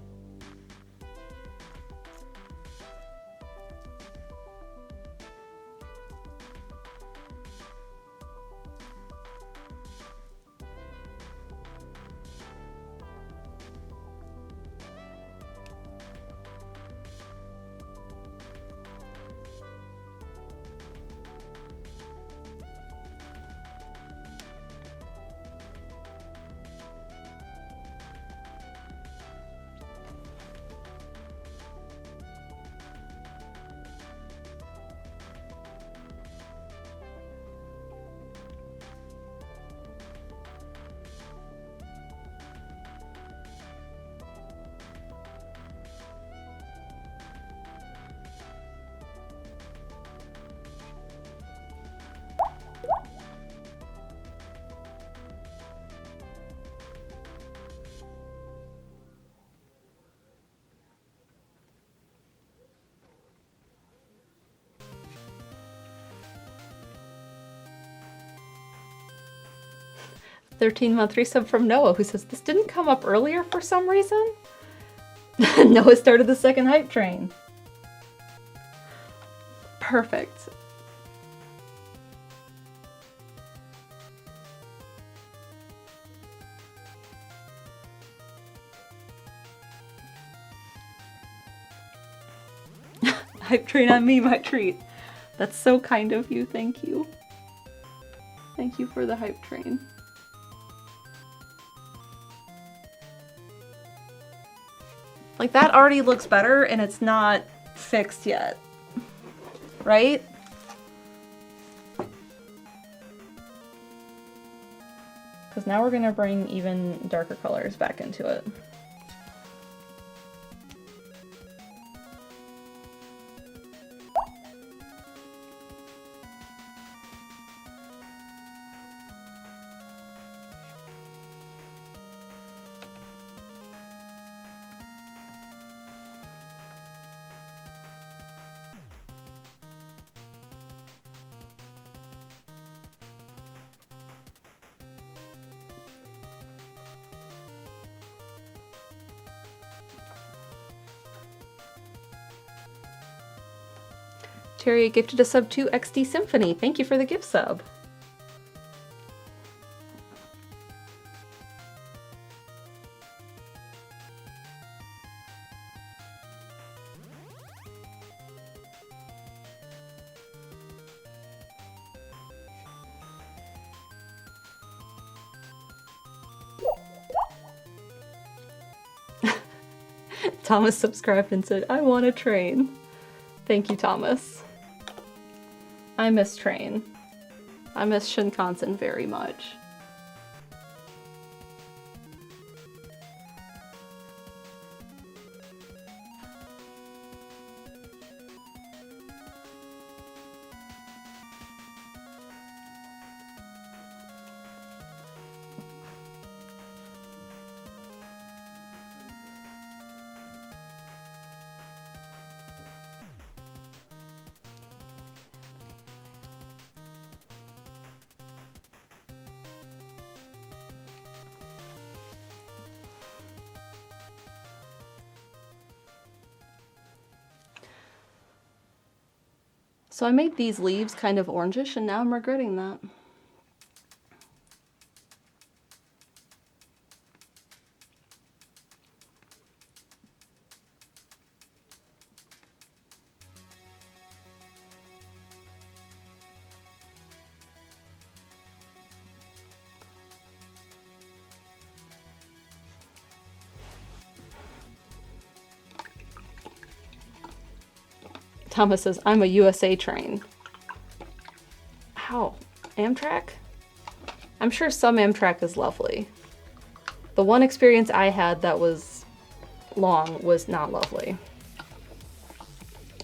$13-month resub from Noah, who says, this didn't come up earlier for some reason? Noah started the second hype train. Perfect. Hype train on me, my treat. That's so kind of you, thank you. Thank you for the hype train. Like, that already looks better and it's not fixed yet, right? Because now we're gonna bring even darker colors back into it. Terry gifted a sub to XD Symphony. Thank you for the gift sub. Thomas subscribed and said, I want a train. Thank you, Thomas. I miss train. I miss Shinkansen very much. So I made these leaves kind of orangish and now I'm regretting that. Thomas says, I'm a USA train. How? Amtrak? I'm sure some Amtrak is lovely. The one experience I had that was long was not lovely.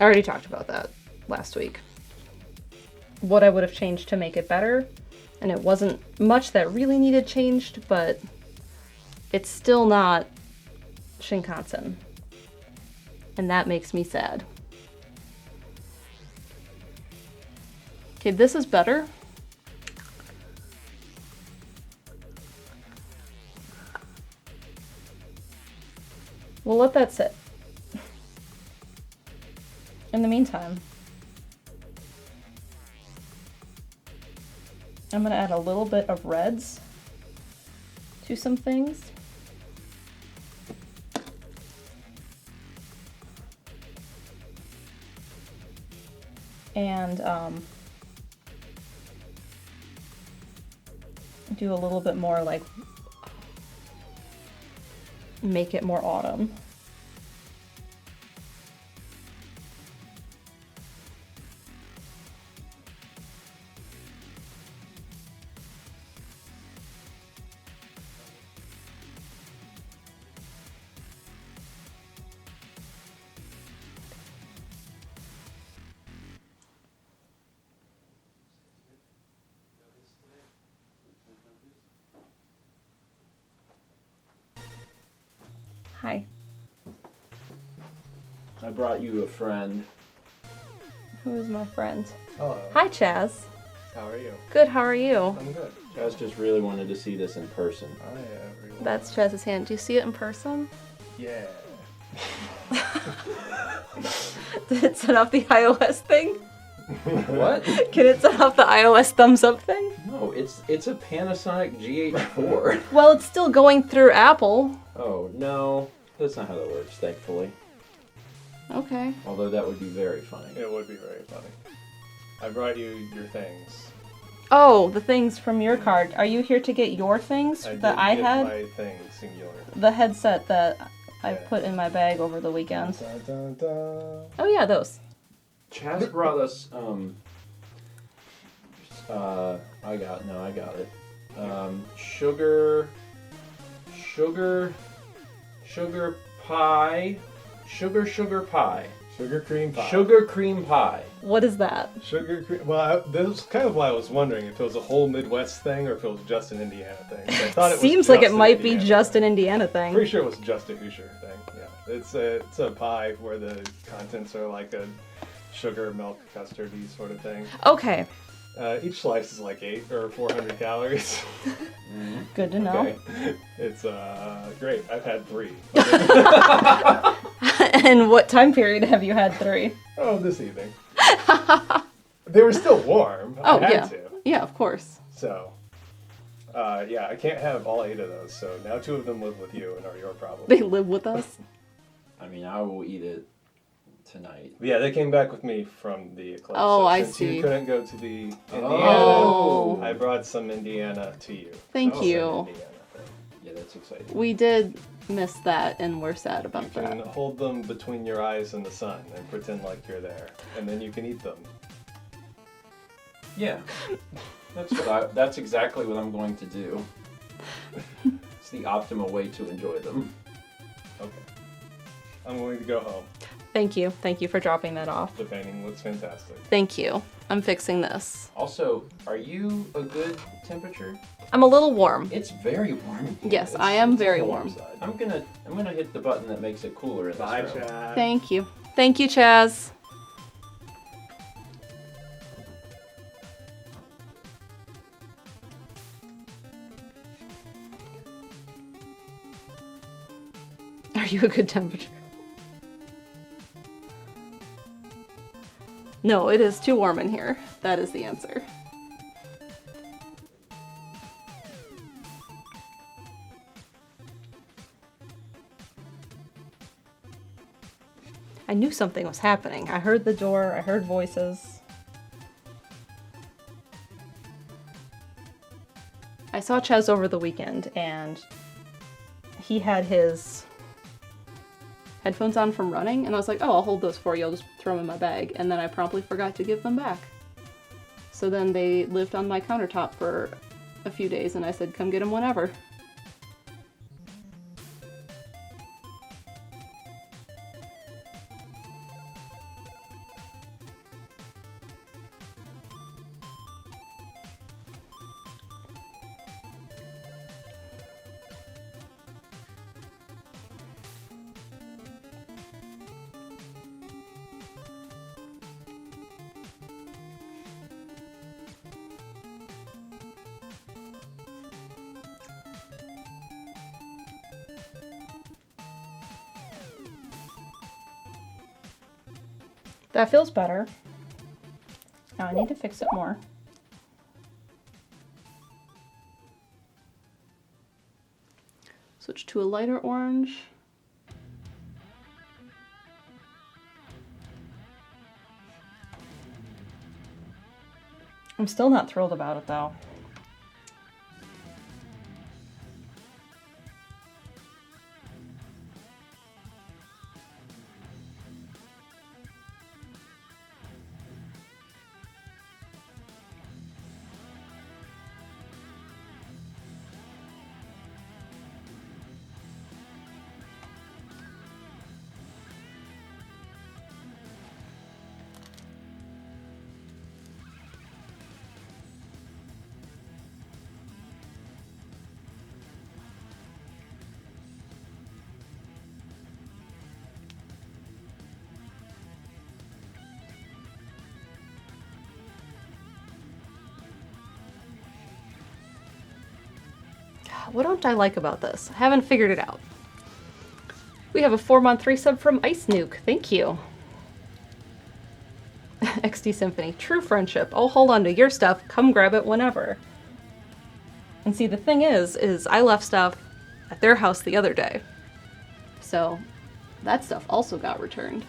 I already talked about that last week. What I would have changed to make it better, And it wasn't much that really needed changed, but it's still not Shinkansen. And that makes me sad. Okay, this is better. We'll let that sit. In the meantime, I'm gonna add a little bit of reds to some things. And do a little bit more, like, make it more autumn. Hi. I brought you a friend. Who is my friend? Hello. Hi, Chaz. How are you? Good, how are you? I'm good. Chaz just really wanted to see this in person. Hi, everyone. That's Chaz's hand. Do you see it in person? Yeah. Did it set off the iOS thing? What? Can it set off the iOS thumbs up thing? No, it's a Panasonic GH4. Well, it's still going through Apple. Oh, no. That's not how that works, thankfully. Okay. Although that would be very funny. It would be very funny. I brought you your things. Oh, the things from your card. Are you here to get your things that I had? my things singular. The headset that I Yeah. put in my bag over the weekend. Dun, dun, dun. Oh yeah, those. Chaz brought us, I got it. Sugar pie. Sugar pie. Sugar cream pie. Sugar cream pie. What is that? Sugar cream. Well, this was kind of why I was wondering if it was a whole Midwest thing or if it was just an Indiana thing. So I thought it was Seems like just it an might be Indiana just thing. an Indiana thing. Pretty sure it was just a Hoosier thing. Yeah, it's a pie where the contents are like a sugar, milk, custardy sort of thing. Okay, Each slice is like 8 or 400 calories. good to know. Okay. It's great. I've had 3. And what time period have you had 3? Oh, this evening. They were still warm. Oh, I had yeah. to. Yeah, of course. So, yeah, I can't have all 8 of those. So now 2 of them live with you and are your problem. They live with us. I mean, I will eat it tonight. Yeah, they came back with me from the eclipse. Oh, so I since see. you couldn't go to the Indiana, Oh. I brought some Indiana to you. Thank So you. some Indiana thing. Yeah, that's exciting. We did miss that, and we're sad about You can that. hold them between your eyes and the sun and pretend like you're there, and then you can eat them. Yeah. That's exactly what I'm going to do. It's the optimal way to enjoy them. Okay. I'm going to go home. Thank you. Thank you for dropping that off. The painting looks fantastic. Thank you. I'm fixing this. Also, are you a good temperature? I'm a little warm. It's very warm. in here. Yes, It's- I am it's very cold warm. outside. I'm gonna hit the button that makes it cooler in Bye, this room. Chad. Thank you. Thank you, Chaz. Are you a good temperature? No, it is too warm in here. That is the answer. I knew something was happening. I heard the door, I heard voices. I saw Chaz over the weekend, and he had his headphones on from running, and I was like, oh, I'll hold those for you, I'll just throw them in my bag. And then I promptly forgot to give them back. So then they lived on my countertop for a few days, and I said, come get them whenever. That feels better. Now I need to fix it more. Switch to a lighter orange. I'm still not thrilled about it though. What don't I like about this? I haven't figured it out. We have a 4-month resub from Ice Nuke. Thank you. XD Symphony. True friendship. I'll hold on to your stuff. Come grab it whenever. And see, the thing is I left stuff at their house the other day. So that stuff also got returned.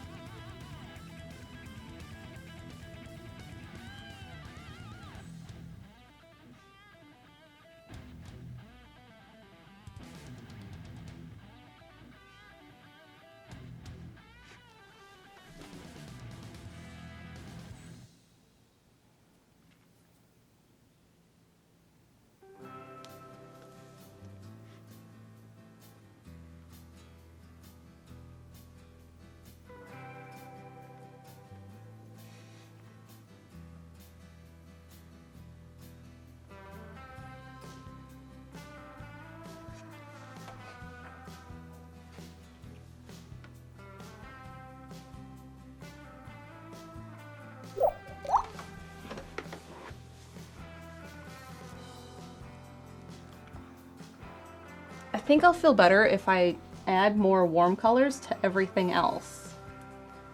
I think I'll feel better if I add more warm colors to everything else.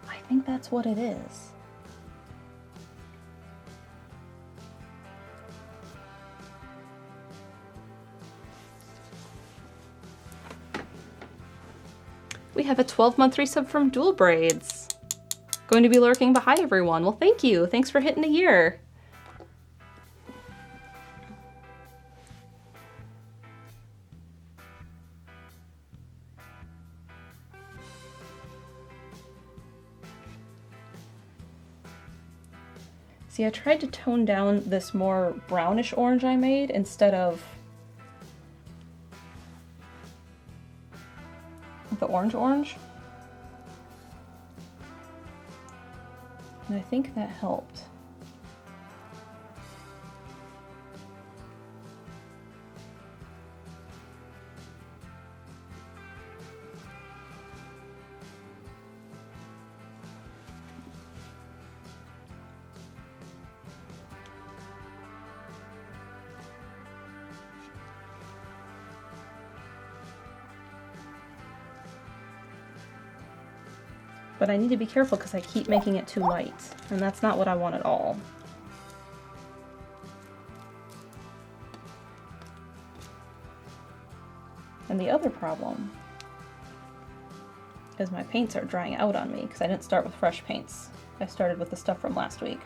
I think that's what it is. We have a 12-month resub from Dual Braids. Going to be lurking, but hi everyone. Well, thank you. Thanks for hitting a year. See, I tried to tone down this more brownish orange I made instead of the orange. And I think that helped. But I need to be careful because I keep making it too light, and that's not what I want at all. And the other problem is my paints are drying out on me because I didn't start with fresh paints. I started with the stuff from last week.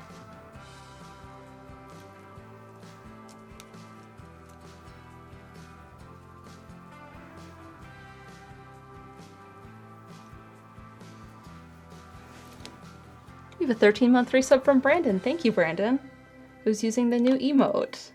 We have a 13-month resub from Brandon. Thank you, Brandon, who's using the new emote.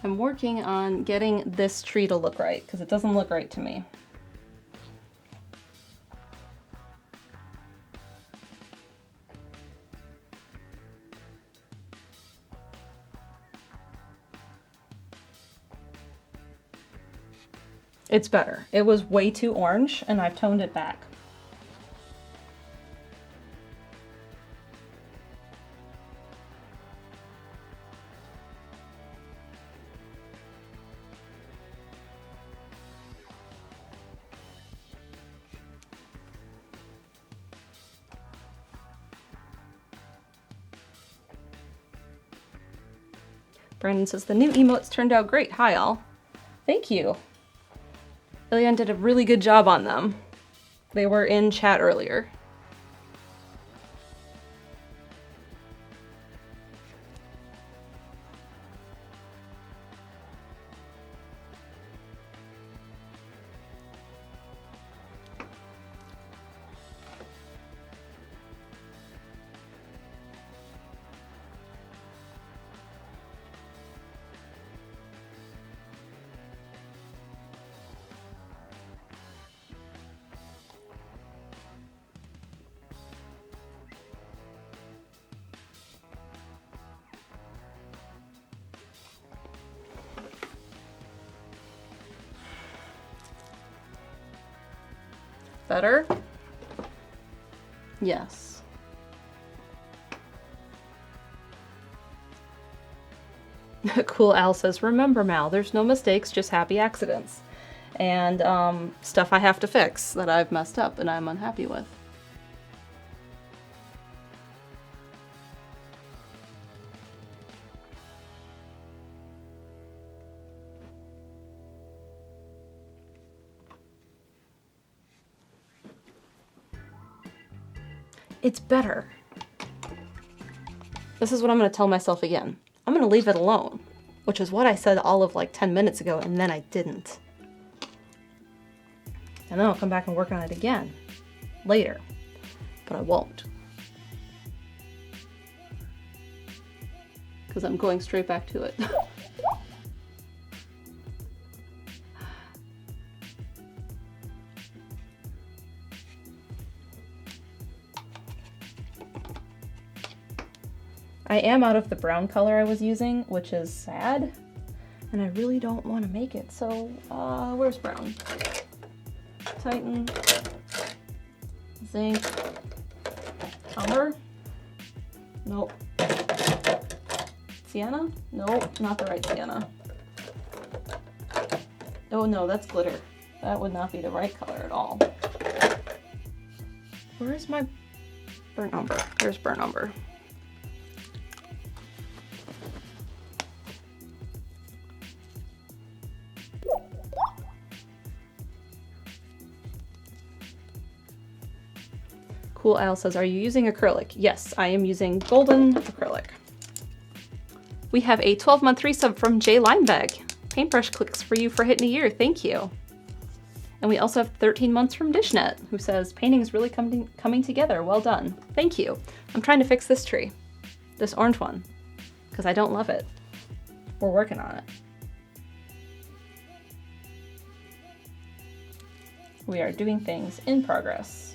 I'm working on getting this tree to look right because it doesn't look right to me. It's better. It was way too orange and I've toned it back. Brandon says, the new emotes turned out great. Hi, all. Thank you. Ilian did a really good job on them. They were in chat earlier. Better? Yes. Cool Al says, remember Mal, there's no mistakes, just happy accidents. And stuff I have to fix that I've messed up and I'm unhappy with. It's better. This is what I'm going to tell myself again. I'm going to leave it alone, which is what I said all of like 10 minutes ago, and then I didn't. And then I'll come back and work on it again later, but I won't. Because I'm going straight back to it. I am out of the brown color I was using, which is sad, and I really don't want to make it, so where's brown? Titan, zinc, umber, nope, sienna, nope, not the right sienna. Oh no, that's glitter. That would not be the right color at all. Where's my burnt umber? There's burnt umber. Cool Al says, are you using acrylic? Yes, I am using golden acrylic. We have a 12-month resub from Jay Limebag. Paintbrush clicks for you for hitting a year. Thank you. And we also have 13 months from Dishnet, who says, painting's really coming together. Well done. Thank you. I'm trying to fix this tree. This orange one. Because I don't love it. We're working on it. We are doing things in progress.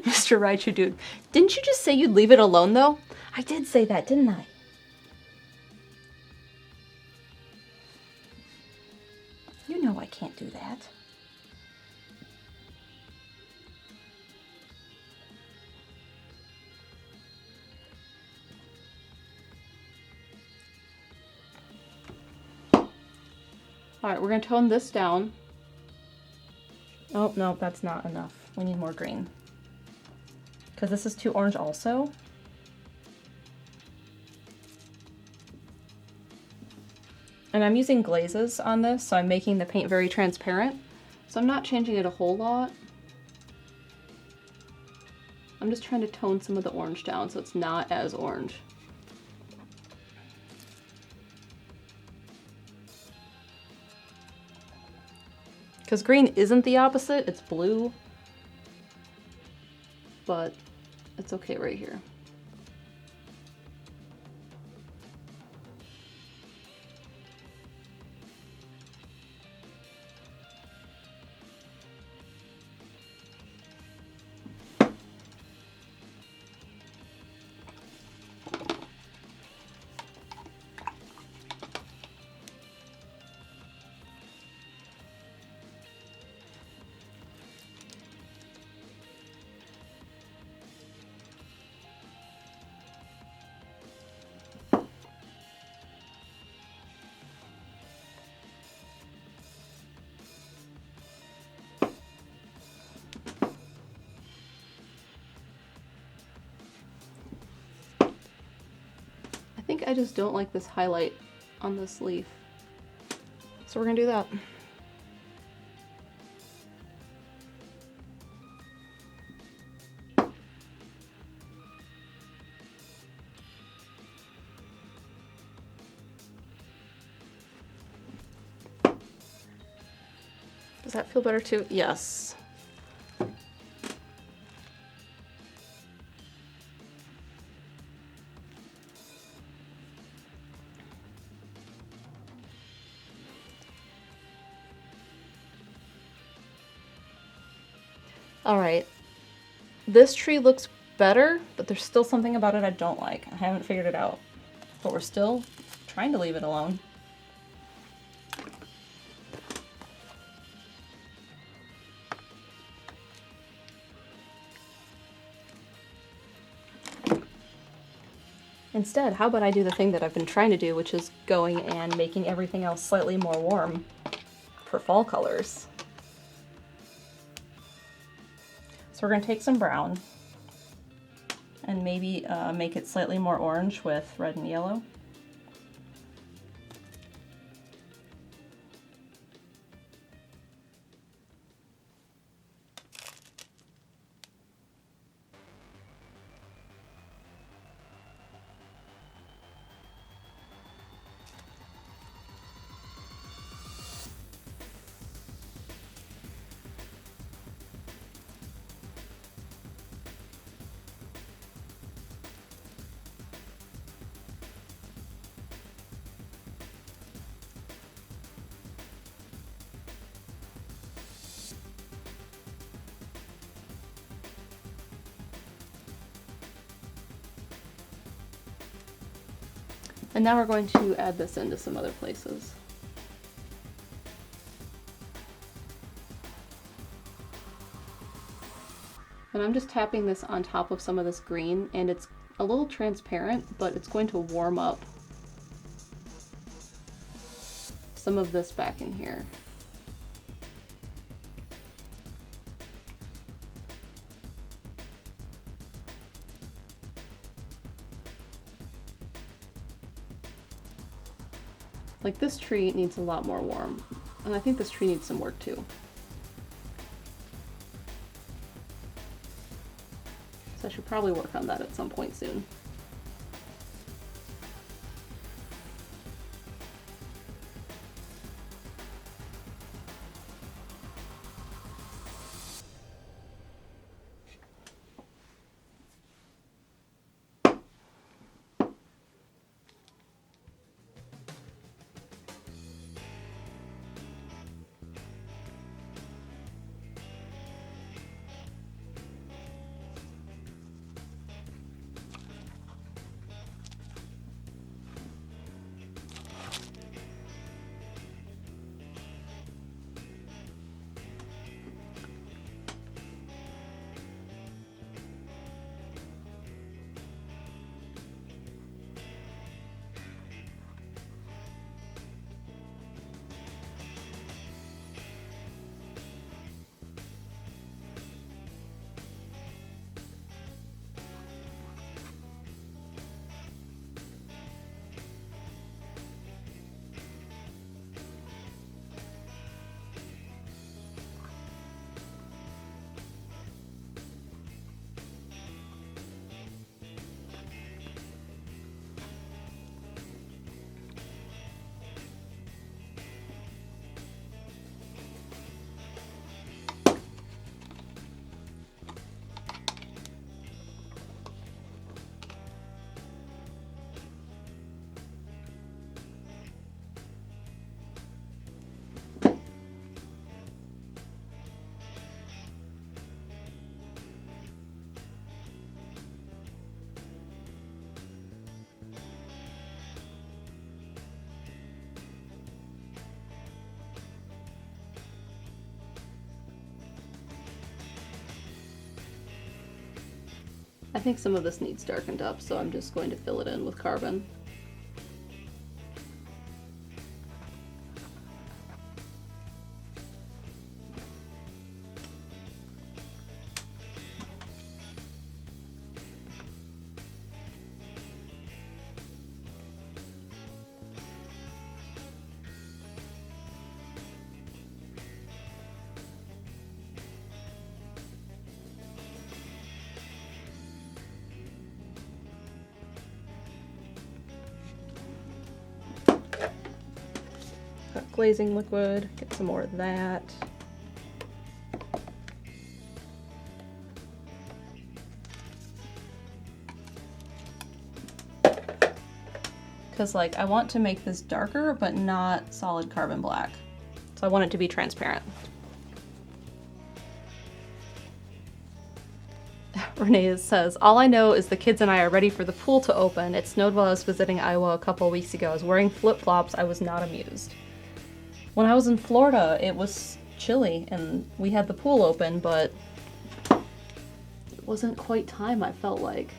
Mr. Raichu dude. Didn't you just say you'd leave it alone though? I did say that, didn't I? You know I can't do that. Alright, we're gonna tone this down. Oh, no, that's not enough. We need more green. Because this is too orange also. And I'm using glazes on this, so I'm making the paint very transparent. So I'm not changing it a whole lot. I'm just trying to tone some of the orange down so it's not as orange. Because green isn't the opposite, it's blue. But it's okay right here. I think I just don't like this highlight on this leaf. So we're gonna do that. Does that feel better too? Yes. All right, this tree looks better, but there's still something about it I don't like. I haven't figured it out, but we're still trying to leave it alone. Instead, how about I do the thing that I've been trying to do, which is going and making everything else slightly more warm for fall colors. So we're going to take some brown and maybe make it slightly more orange with red and yellow. And now we're going to add this into some other places. And I'm just tapping this on top of some of this green, and it's a little transparent, but it's going to warm up some of this back in here. Like this tree needs a lot more warm, and I think this tree needs some work too. So I should probably work on that at some point soon. I think some of this needs darkened up, so I'm just going to fill it in with carbon. Glazing liquid, get some more of that. Because like I want to make this darker, but not solid carbon black. So I want it to be transparent. Renee says, all I know is the kids and I are ready for the pool to open. It snowed while I was visiting Iowa a couple weeks ago. I was wearing flip-flops. I was not amused. When I was in Florida, it was chilly and we had the pool open, but it wasn't quite time, I felt like.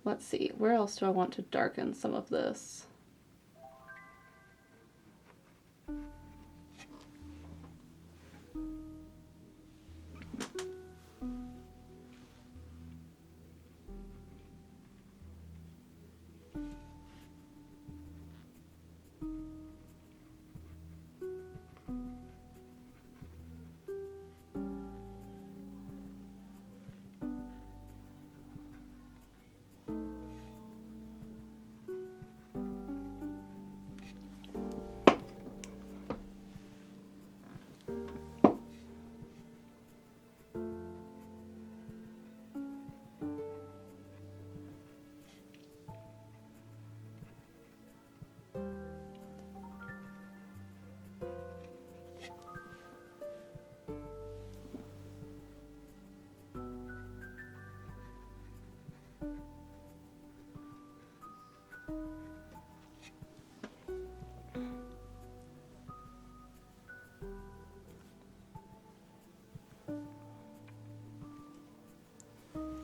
Let's see, where else do I want to darken some of this?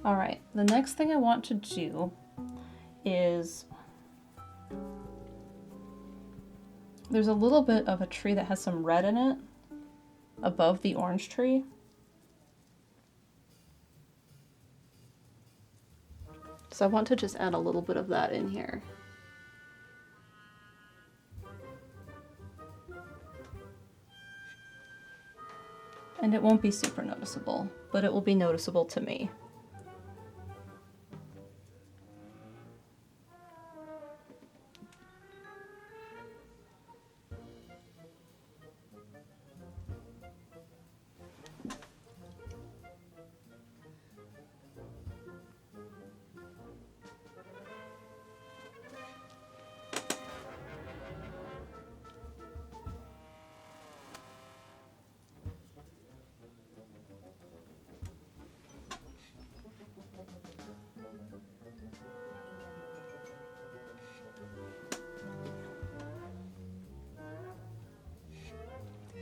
All right, the next thing I want to do is, there's a little bit of a tree that has some red in it above the orange tree. So I want to just add a little bit of that in here. And it won't be super noticeable, but it will be noticeable to me.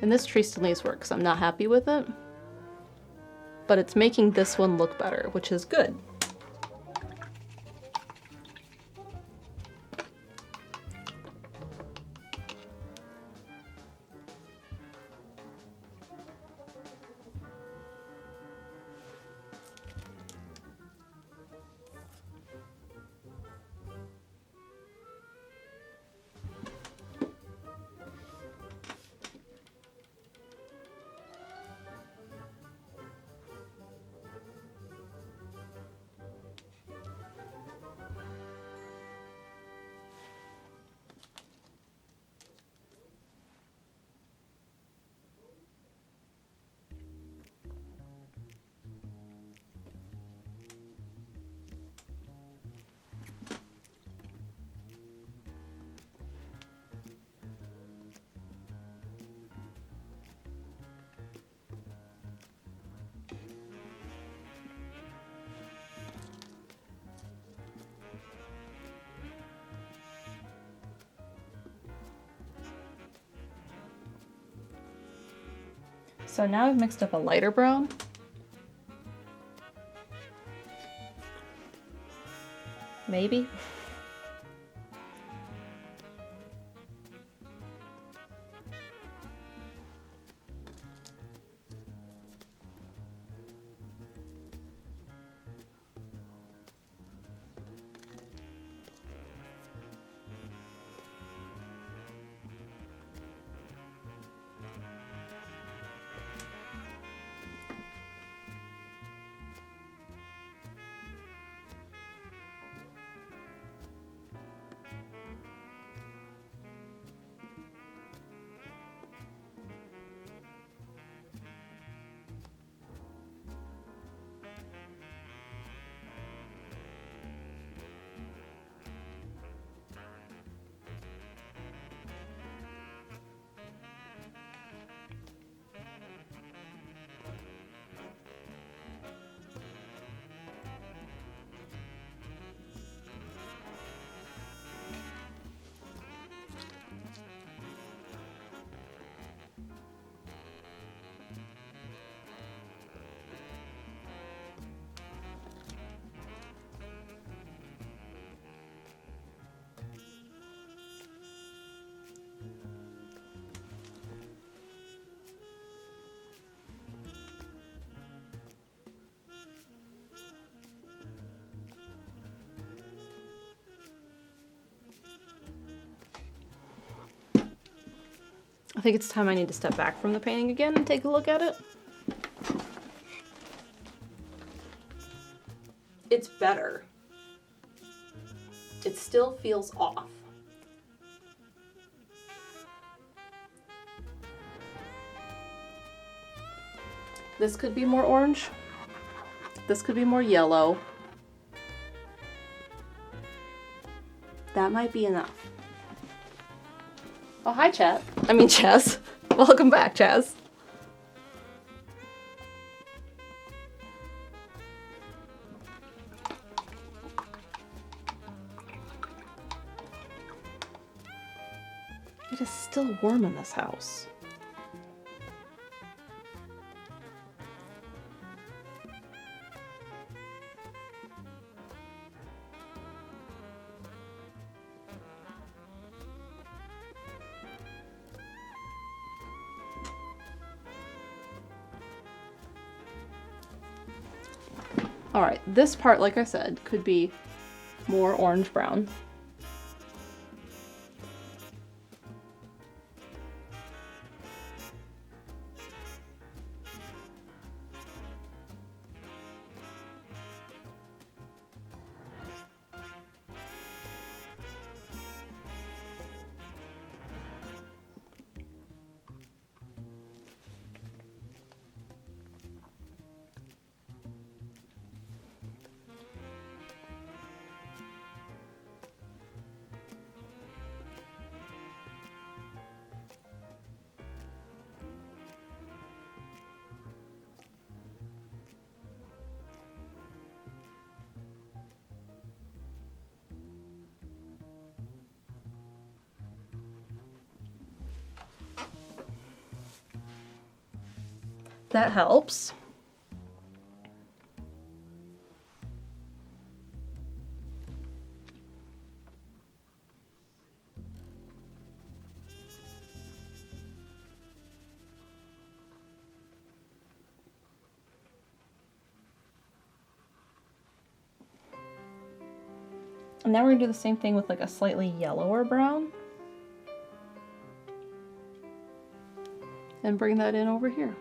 And this tree still needs work because I'm not happy with it. But it's making this one look better, which is good. So now I've mixed up a lighter brown. Maybe. I think it's time I need to step back from the painting again and take a look at it. It's better. It still feels off. This could be more orange. This could be more yellow. That might be enough. Oh, hi, chat. I mean, Chaz. Welcome back, Chaz. It is still warm in this house. All right, this part, like I said, could be more orange-brown. That helps. And now we're gonna do the same thing with like a slightly yellower brown. And bring that in over here.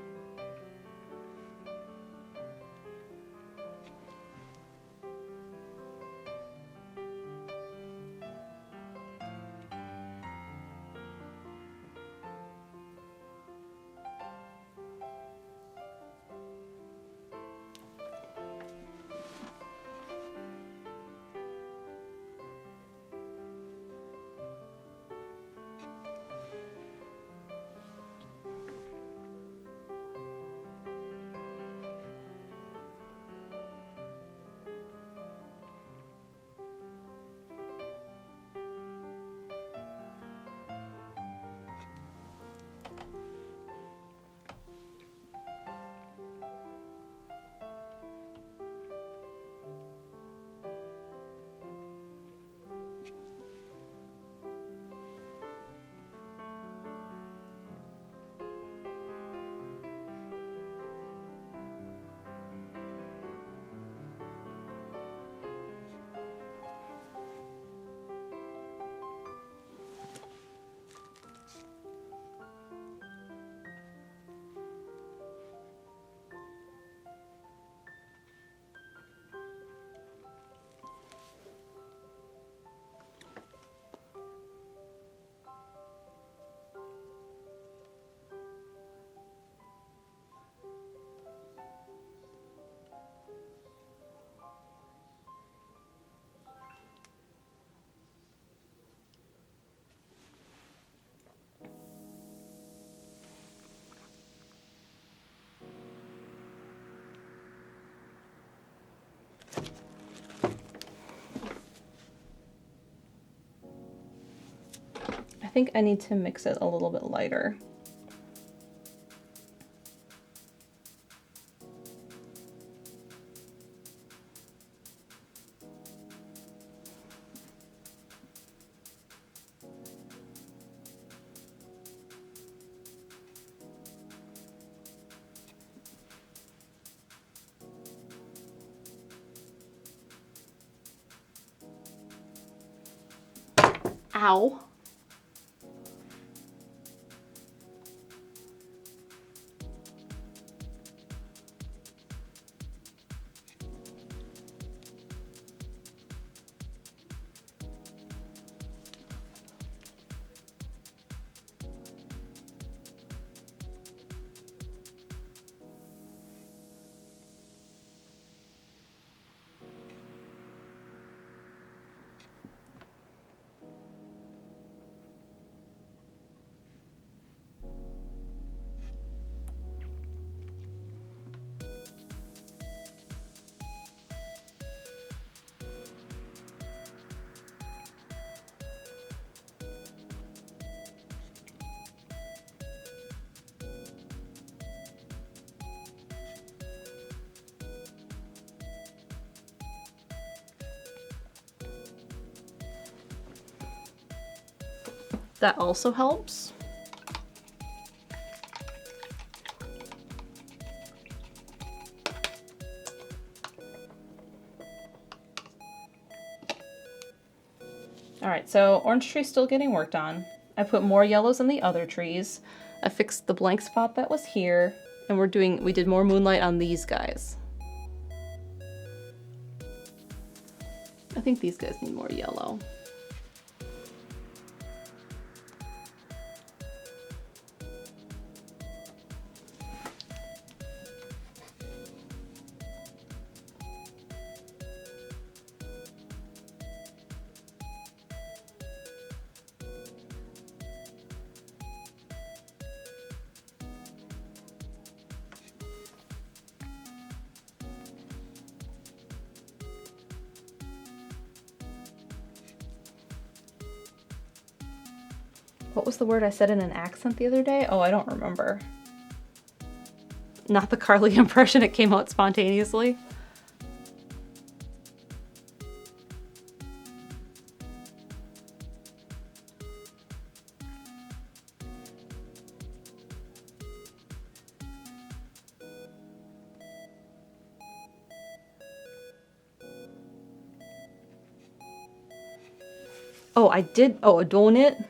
think I need to mix it a little bit lighter. Ow. That also helps. All right, so orange tree's still getting worked on. I put more yellows in the other trees. I fixed the blank spot that was here, and we did more moonlight on these guys. I think these guys need more yellow. What was the word I said in an accent the other day? Oh, I don't remember. Not the Carly impression, it came out spontaneously. Oh, I did. Oh, a donut.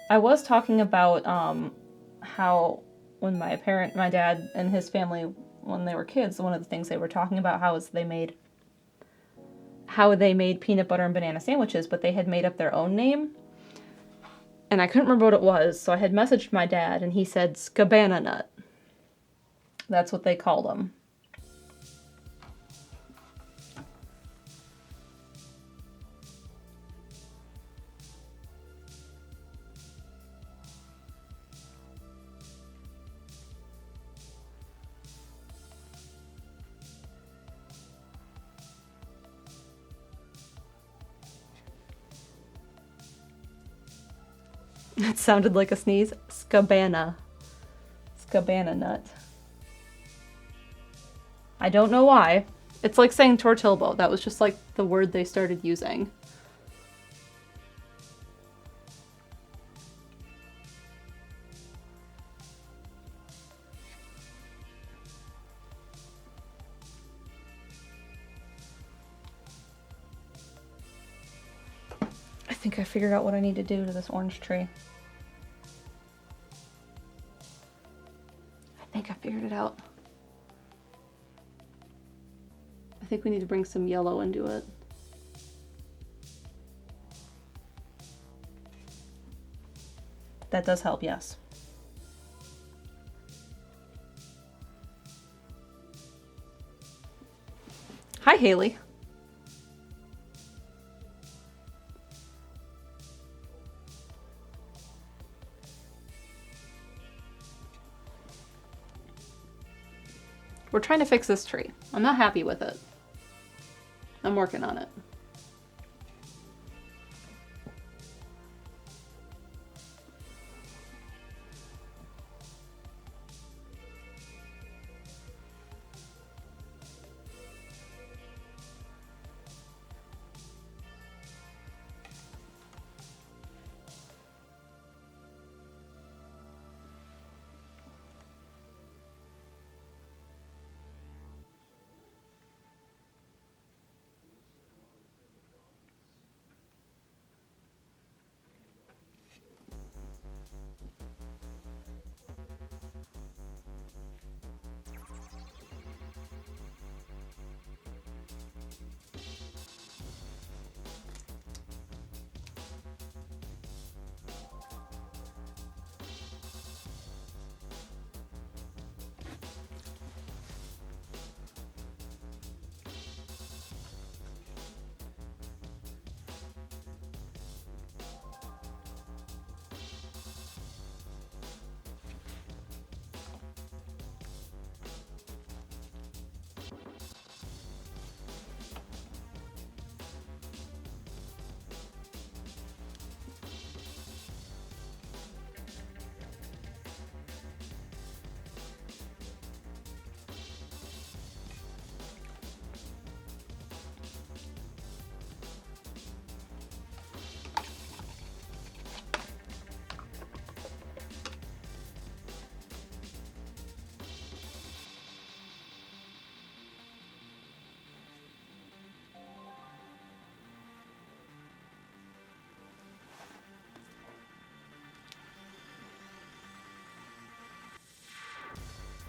I was talking about how when my dad and his family, when they were kids, one of the things they were talking about how they made peanut butter and banana sandwiches, but they had made up their own name. And I couldn't remember what it was, so I had messaged my dad, and he said scabana nut. That's what they called them. It sounded like a sneeze. Scabana. Scabana nut. I don't know why. It's like saying tortilbo. That was just like the word they started using. I think I figured out what I need to do to this orange tree. I think I figured it out. I think we need to bring some yellow into it. That does help, yes. Hi, Haley. We're trying to fix this tree. I'm not happy with it. I'm working on it.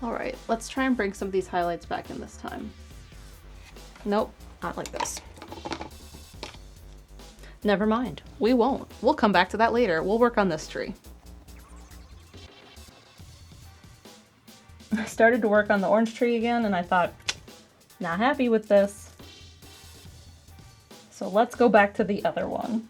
All right, let's try and bring some of these highlights back in this time. Nope, not like this. Never mind, we won't. We'll come back to that later. We'll work on this tree. I started to work on the orange tree again and I thought, not happy with this. So let's go back to the other one.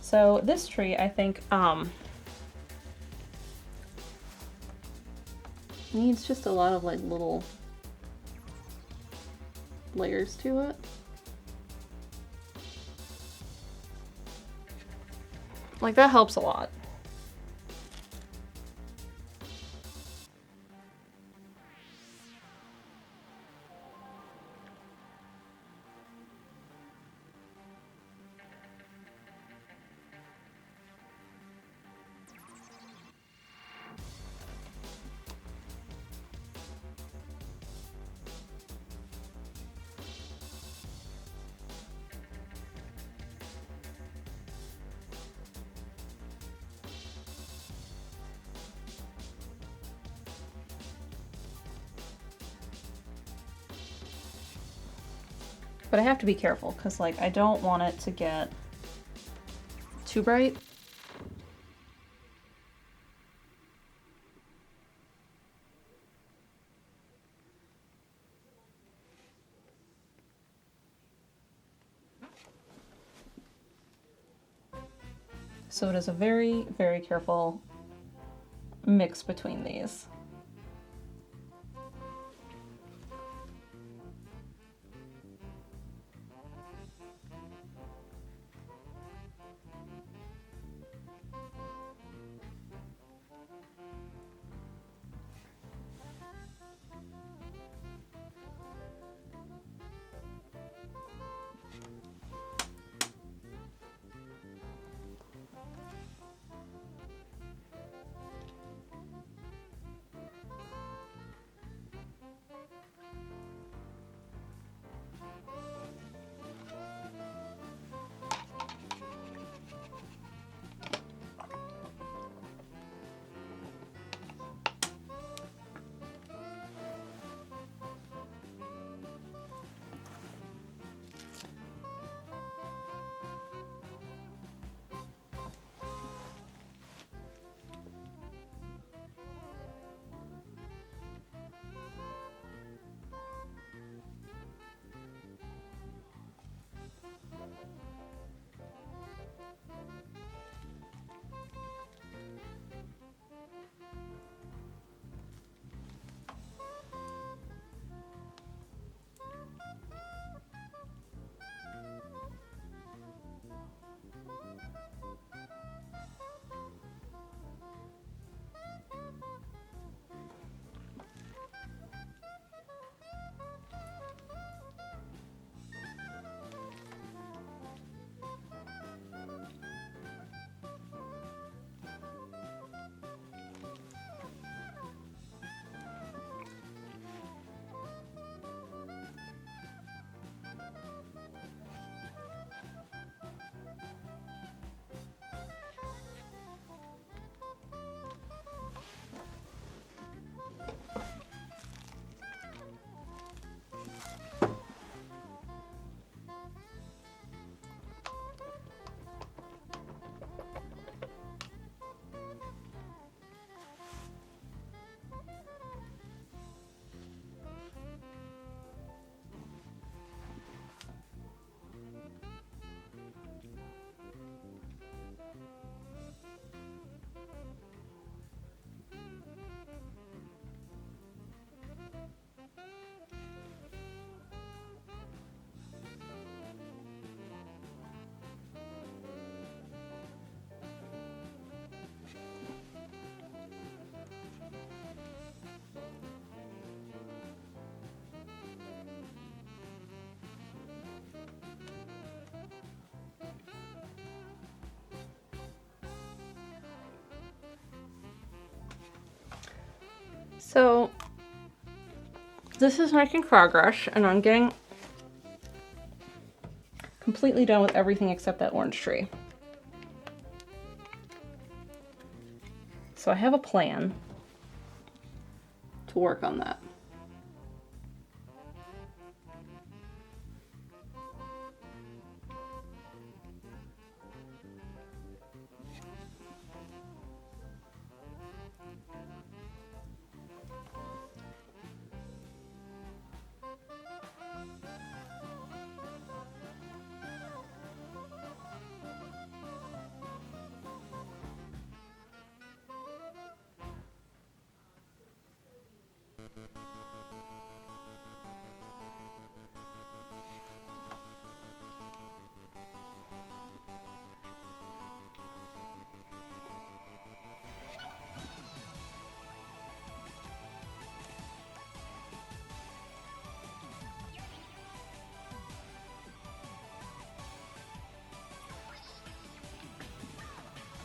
So this tree, I think, needs just a lot of like little layers to it. Like that helps a lot. But I have to be careful because like I don't want it to get too bright. So it is a very, very careful mix between these. So this is making progress and I'm getting Completely done with everything except that orange tree. So I have a plan to work on that.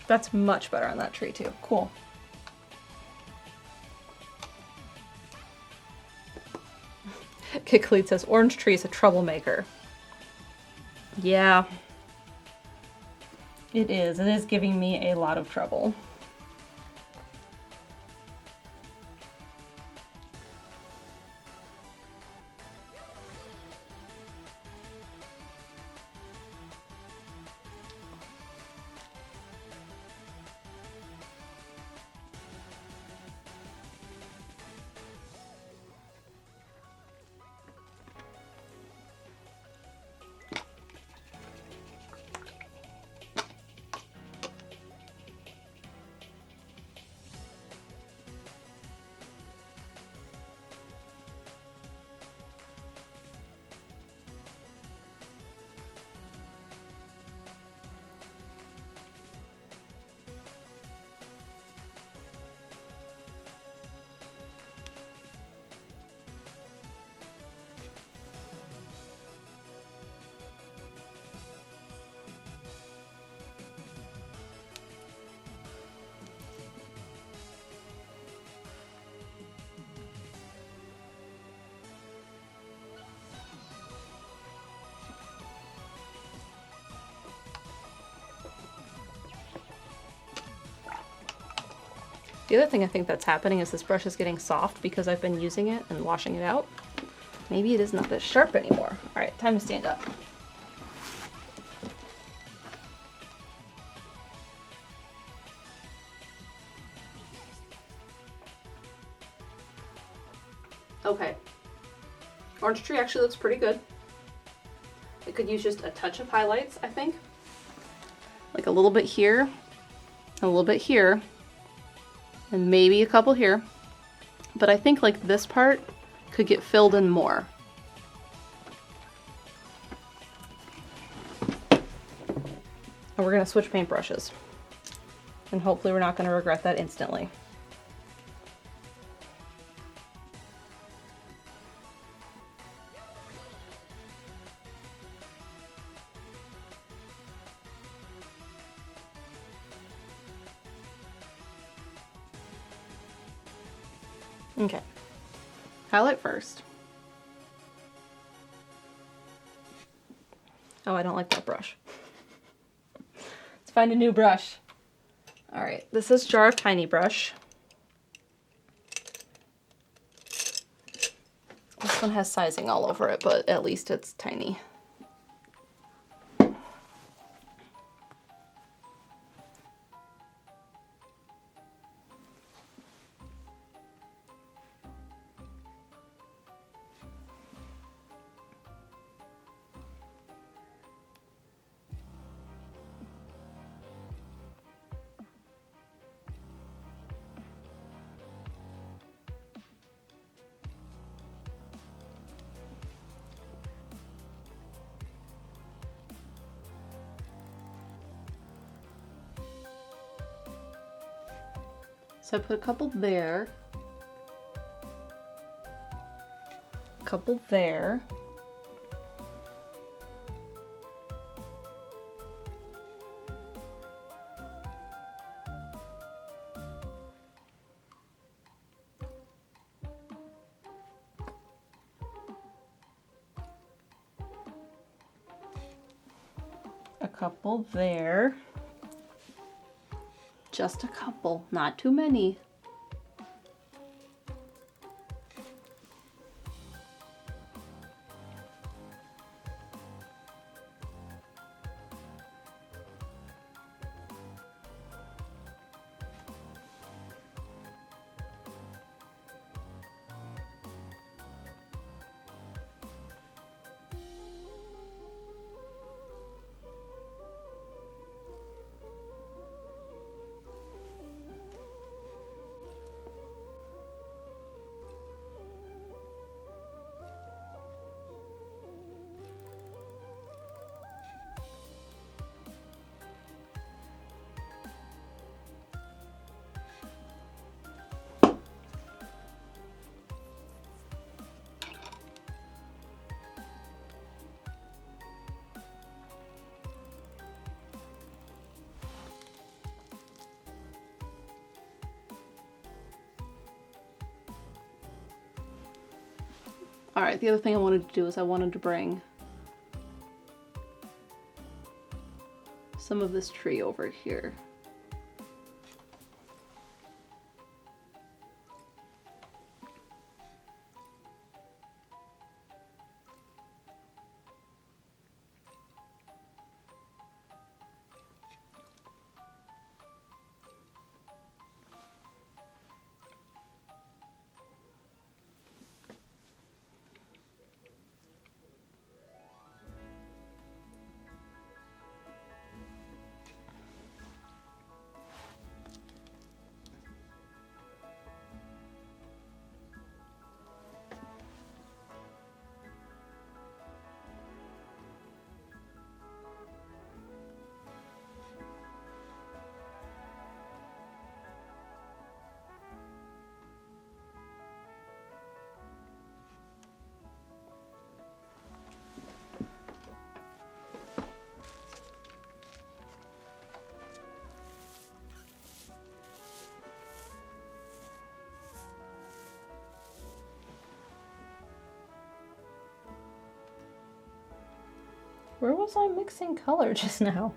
That's much better on that tree too. Cool. Kicklead says, orange tree is a troublemaker. Yeah. It is. It is giving me a lot of trouble. The other thing I think that's happening is this brush is getting soft because I've been using it and washing it out. Maybe it is not as sharp anymore. All right, time to stand up. Okay. Orange tree actually looks pretty good. It could use just a touch of highlights, I think. Like a little bit here, and a little bit here, and maybe a couple here. But I think like this part could get filled in more. And we're gonna switch paintbrushes. And hopefully we're not gonna regret that instantly. Okay, highlight first. Oh, I don't like that brush. Let's find a new brush. All right, this is Jar of Tiny brush. This one has sizing all over it, but at least it's tiny. So I put a couple there, a couple there. A couple there. Just a couple, not too many. All right, the other thing I wanted to do is I wanted to bring some of this tree over here. Where was I mixing color just now?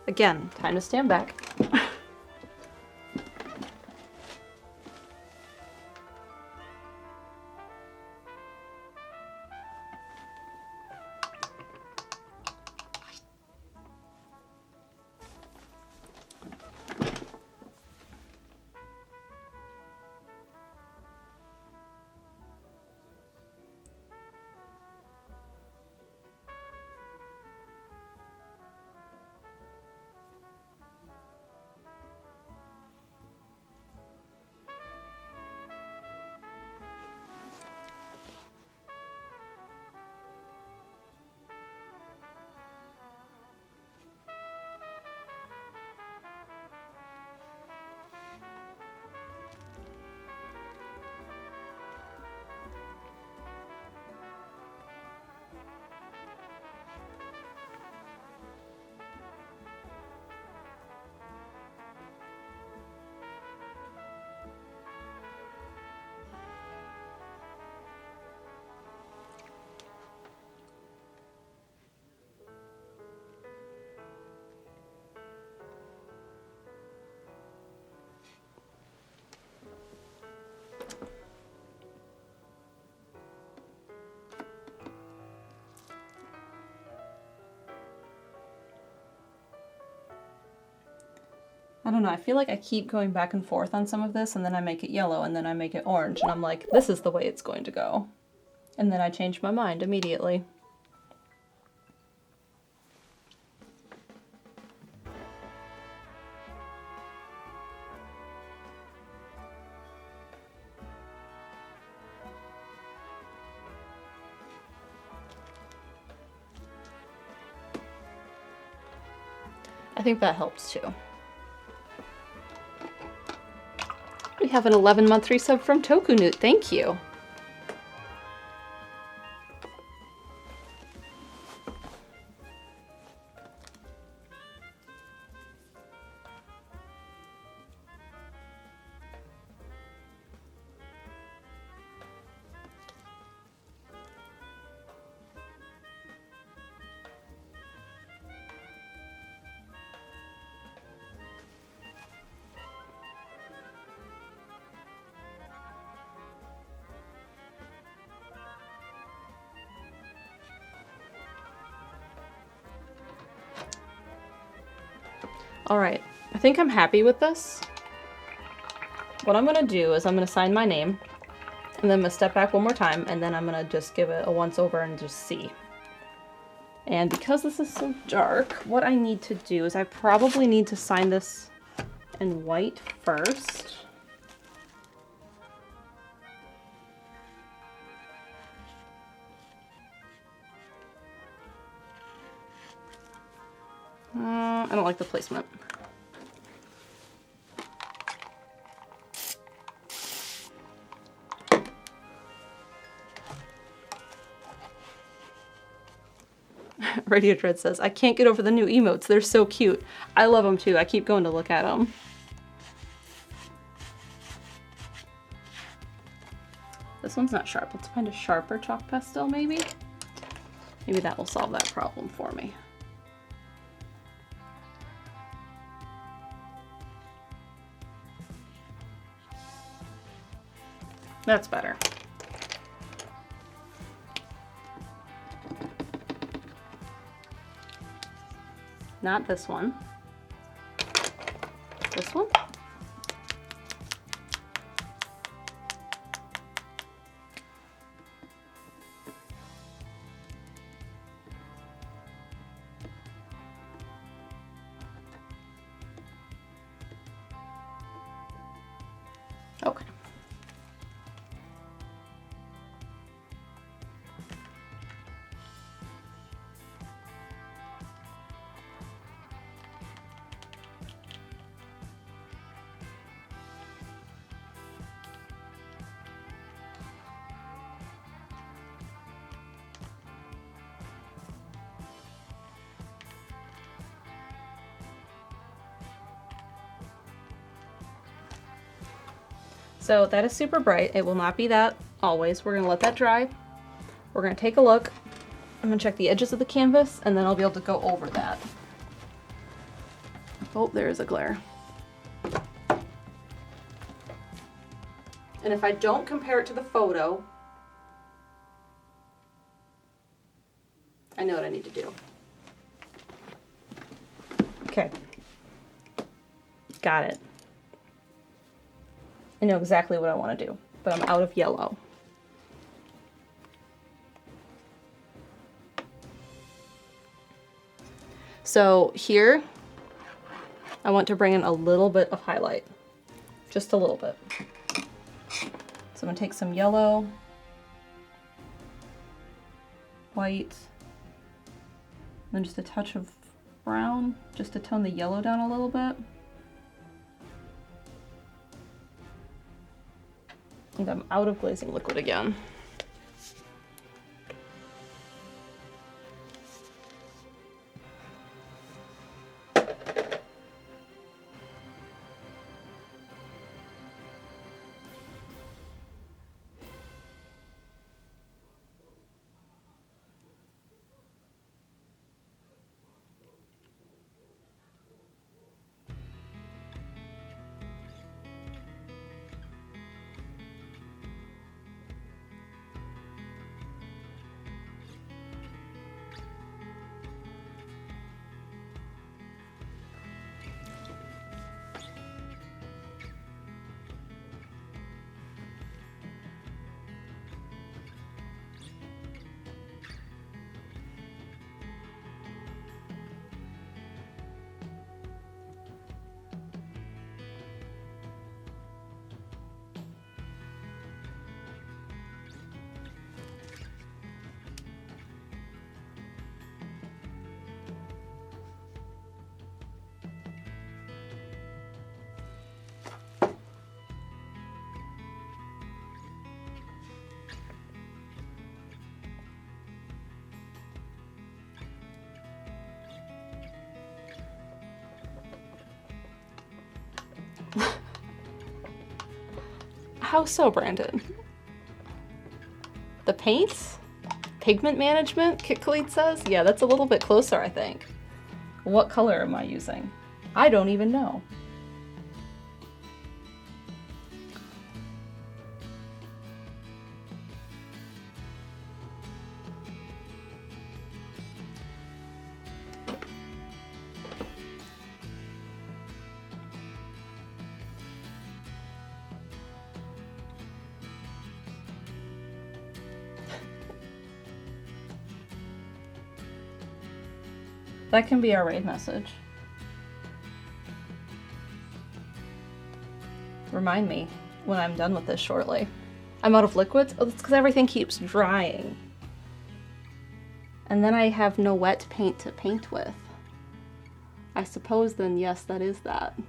Again, time to stand back. I don't know, I feel like I keep going back and forth on some of this, and then I make it yellow, and then I make it orange, and I'm like, this is the way it's going to go. And then I change my mind immediately. I think that helps too. We have an 11-month resub from Tokunut. Thank you. All right, I think I'm happy with this. What I'm gonna do is I'm gonna sign my name, and then I'm gonna step back one more time, and then I'm gonna just give it a once over and just see. And because this is so dark, what I need to do is I probably need to sign this in white first. I don't like the placement. Radio Dread says, I can't get over the new emotes. They're so cute. I love them too. I keep going to look at them. This one's not sharp. Let's find a sharper chalk pastel maybe. Maybe that will solve that problem for me. That's better. Not this one. This one? Okay. So that is super bright. It will not be that always. We're gonna let that dry. We're gonna take a look. I'm gonna check the edges of the canvas, and then I'll be able to go over that. Oh, there is a glare. And if I don't compare it to the photo, I know what I need to do. Okay. Got it. I know exactly what I want to do, but I'm out of yellow. So here, I want to bring in a little bit of highlight, just a little bit. So I'm gonna take some yellow, white, and then just a touch of brown, just to tone the yellow down a little bit. And I'm out of glazing liquid again. How so, Brandon? The paint? Pigment management, Kit Khalid says? Yeah, that's a little bit closer, I think. What color am I using? I don't even know. That can be our raid message. Remind me when I'm done with this shortly. I'm out of liquids? Oh, that's because everything keeps drying. And then I have no wet paint to paint with. I suppose then, yes, that is that.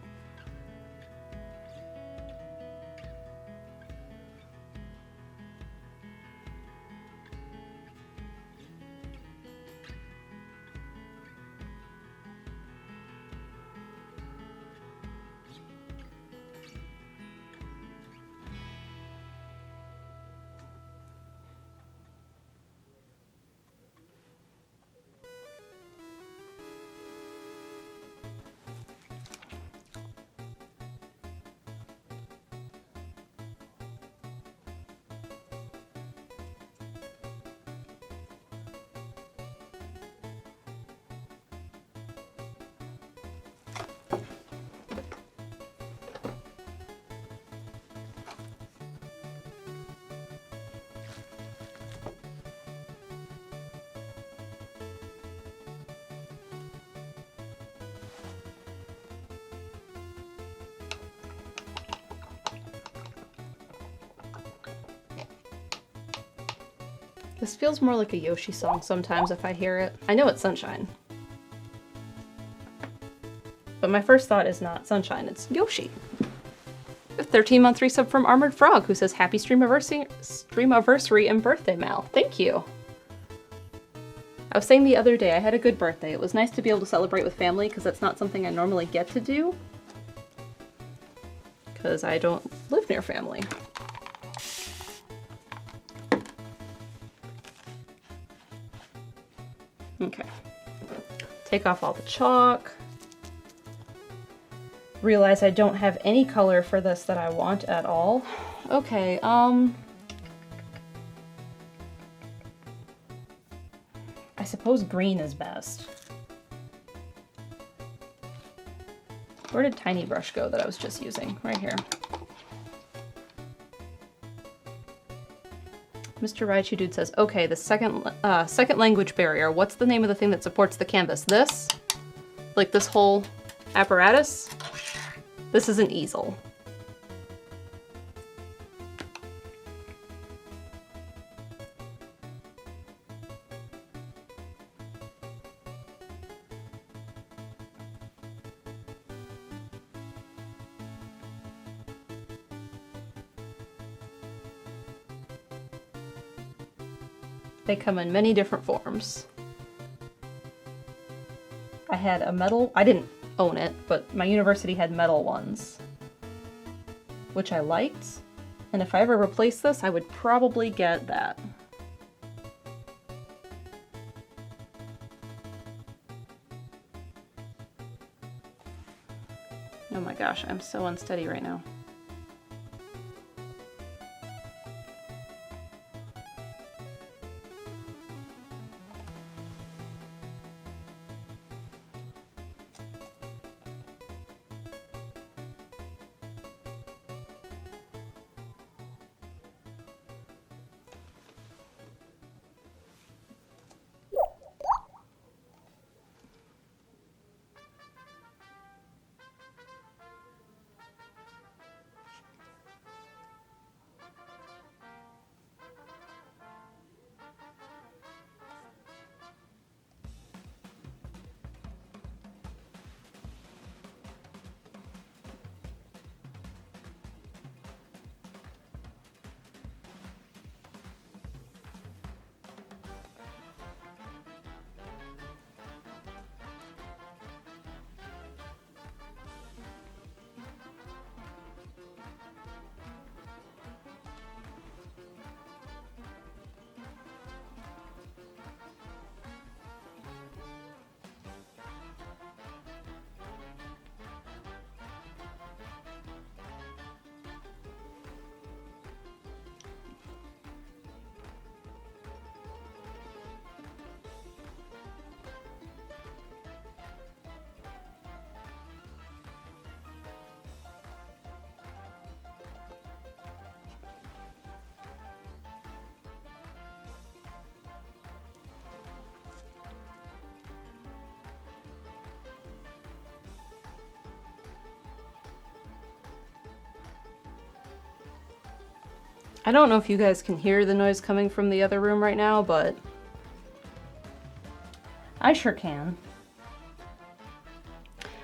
This feels more like a Yoshi song sometimes if I hear it. I know it's Sunshine. But my first thought is not Sunshine, it's Yoshi. A 13-month resub from Armored Frog, who says, happy streamiversary and birthday, Mal. Thank you. I was saying the other day, I had a good birthday. It was nice to be able to celebrate with family, because that's not something I normally get to do. Because I don't live near family. Okay. Take off all the chalk. Realize I don't have any color for this that I want at all. Okay, I suppose green is best. Where did Tiny Brush go that I was just using? Right here. Mr. Raichu Dude says, okay, the second language barrier. What's the name of the thing that supports the canvas? This? Like this whole apparatus? This is an easel. They come in many different forms. I had a metal, I didn't own it, but my university had metal ones, which I liked. And if I ever replace this, I would probably get that. Oh my gosh, I'm so unsteady right now. I don't know if you guys can hear the noise coming from the other room right now, but I sure can.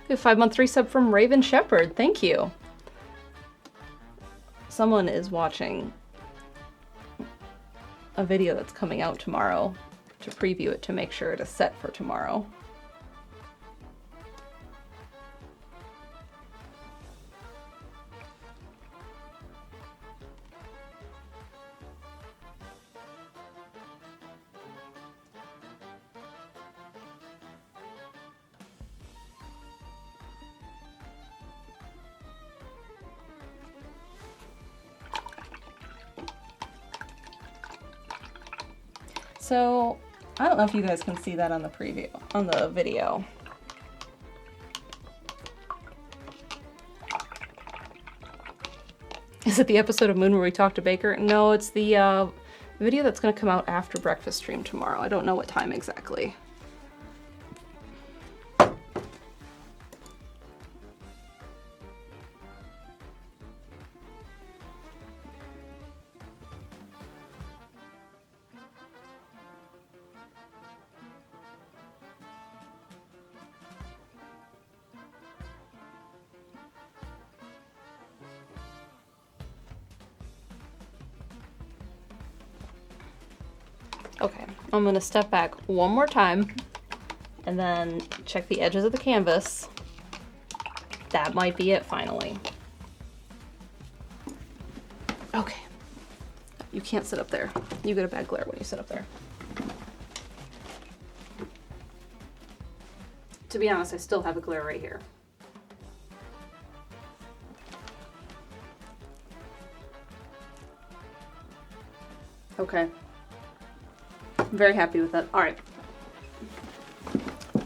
We have a 5-month resub from Raven Shepherd. Thank you. Someone is watching a video that's coming out tomorrow to preview it to make sure it is set for tomorrow. So, I don't know if you guys can see that on the preview, on the video. Is it the episode of Moon where we talked to Baker? No, it's the video that's going to come out after breakfast stream tomorrow. I don't know what time exactly. Okay, I'm gonna step back one more time and then check the edges of the canvas. That might be it finally. Okay. You can't sit up there. You get a bad glare when you sit up there. To be honest, I still have a glare right here. Okay. I'm very happy with that. All right.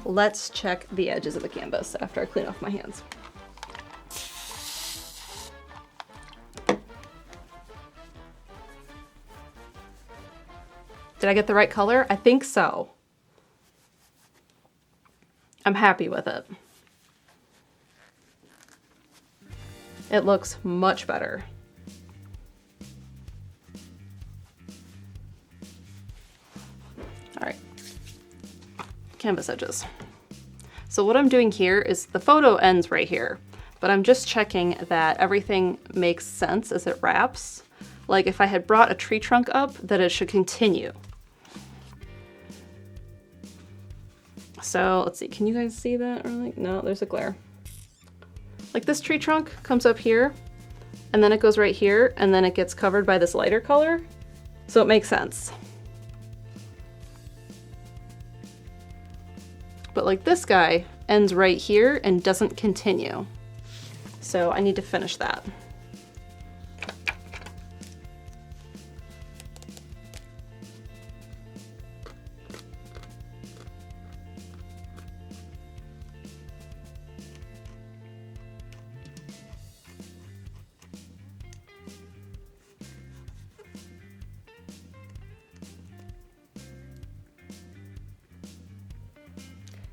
Let's check the edges of the canvas after I clean off my hands. Did I get the right color? I think so. I'm happy with it. It looks much better. All right, canvas edges. So what I'm doing here is the photo ends right here, but I'm just checking that everything makes sense as it wraps. Like if I had brought a tree trunk up, that it should continue. So let's see, can you guys see that? Or like, no, there's a glare. Like this tree trunk comes up here, and then it goes right here, and then it gets covered by this lighter color. So it makes sense. But like this guy ends right here and doesn't continue. So I need to finish that.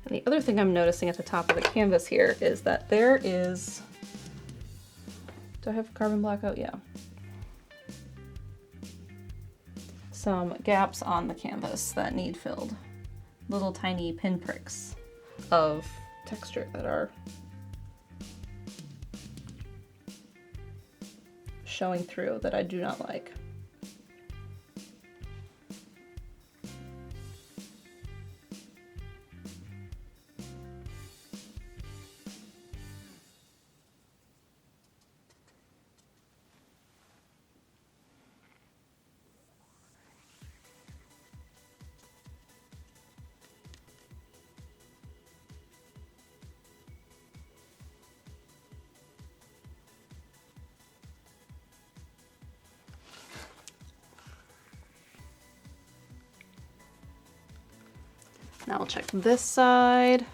And the other thing I'm noticing at the top of the canvas here is that there is, do I have carbon black out? Yeah. Some gaps on the canvas that need filled. Little tiny pinpricks of texture that are showing through that I do not like. Now we'll check this side.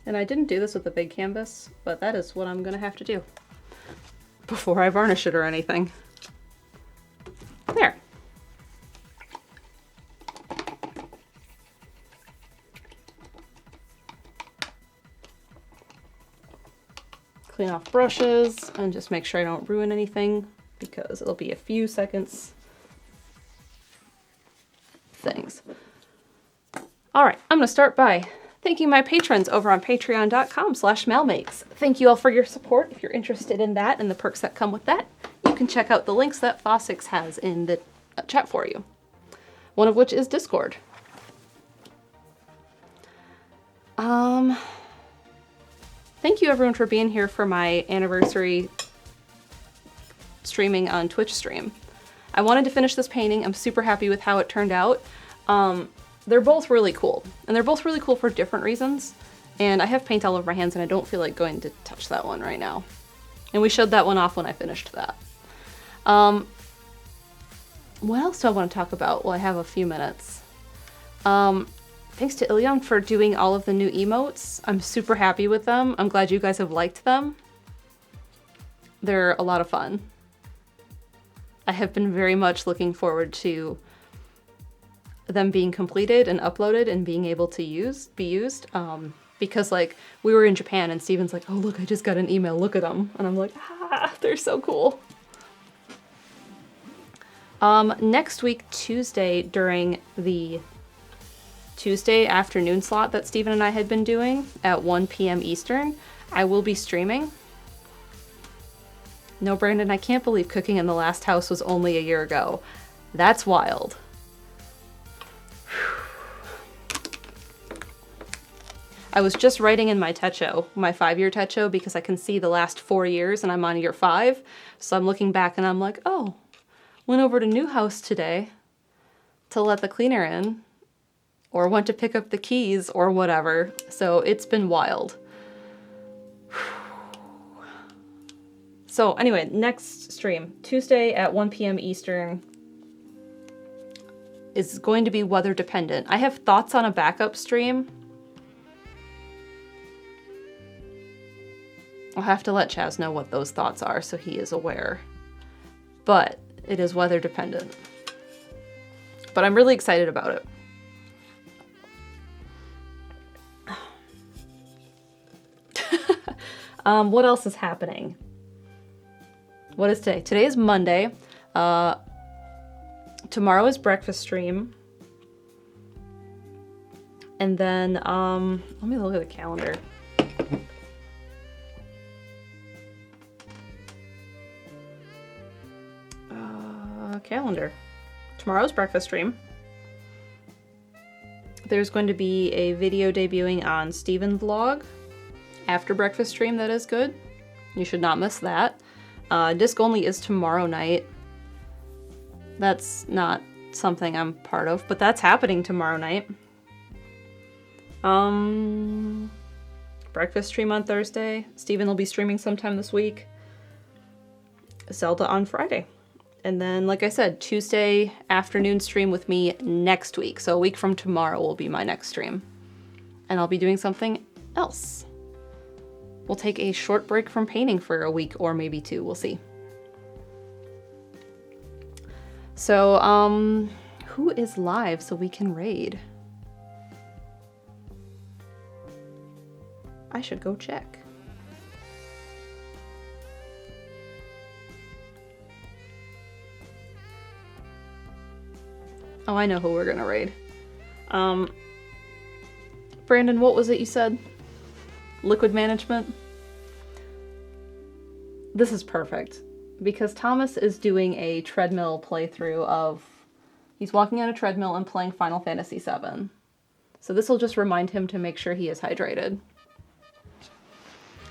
And I didn't do this with the big canvas, but that is what I'm gonna have to do before I varnish it or anything. There. Clean off brushes and just make sure I don't ruin anything because it'll be a few seconds things. All right, I'm gonna start by thanking my patrons over on patreon.com/MalMakes. Thank you all for your support. If you're interested in that and the perks that come with that, you can check out the links that Fossix has in the chat for you. One of which is Discord. Thank you everyone for being here for my anniversary streaming on Twitch stream. I wanted to finish this painting. I'm super happy with how it turned out. They're both really cool, and they're both really cool for different reasons. And I have paint all over my hands and I don't feel like going to touch that one right now. And we showed that one off when I finished that. What else do I want to talk about? Well, I have a few minutes. Thanks to Ilion for doing all of the new emotes. I'm super happy with them. I'm glad you guys have liked them. They're a lot of fun. I have been very much looking forward to them being completed and uploaded and being able to be used. Because like we were in Japan and Steven's like, oh look, I just got an email, look at them. And I'm like, ah, they're so cool. Next week, Tuesday, during the Tuesday afternoon slot that Steven and I had been doing at 1 p.m. Eastern, I will be streaming. No, Brandon, I can't believe cooking in the last house was only a year ago. That's wild. I was just writing in my techo, my 5-year techo, because I can see the last 4 years and I'm on year 5. So I'm looking back and I'm like, oh, went over to new house today to let the cleaner in, or went to pick up the keys or whatever. So it's been wild. So anyway, next stream, Tuesday at 1 p.m. Eastern, is going to be weather dependent. I have thoughts on a backup stream. I'll have to let Chaz know what those thoughts are so he is aware. But it is weather dependent. But I'm really excited about it. What else is happening? What is today? Today is Monday. Tomorrow is breakfast stream. And then, let me look at the calendar. Calendar. Tomorrow's breakfast stream. There's going to be a video debuting on Steven Vlog after breakfast stream that is good. You should not miss that. Disc only is tomorrow night. That's not something I'm part of, but that's happening tomorrow night. Breakfast stream on Thursday. Steven will be streaming sometime this week. Zelda on Friday. And then, like I said, Tuesday afternoon stream with me next week. So a week from tomorrow will be my next stream. And I'll be doing something else. We'll take a short break from painting for a week or maybe 2. We'll see. So, who is live so we can raid? I should go check. Oh, I know who we're gonna raid. Brandon, what was it you said? Liquid management? This is perfect, because Thomas is doing a treadmill playthrough of... He's walking on a treadmill and playing Final Fantasy VII. So this will just remind him to make sure he is hydrated.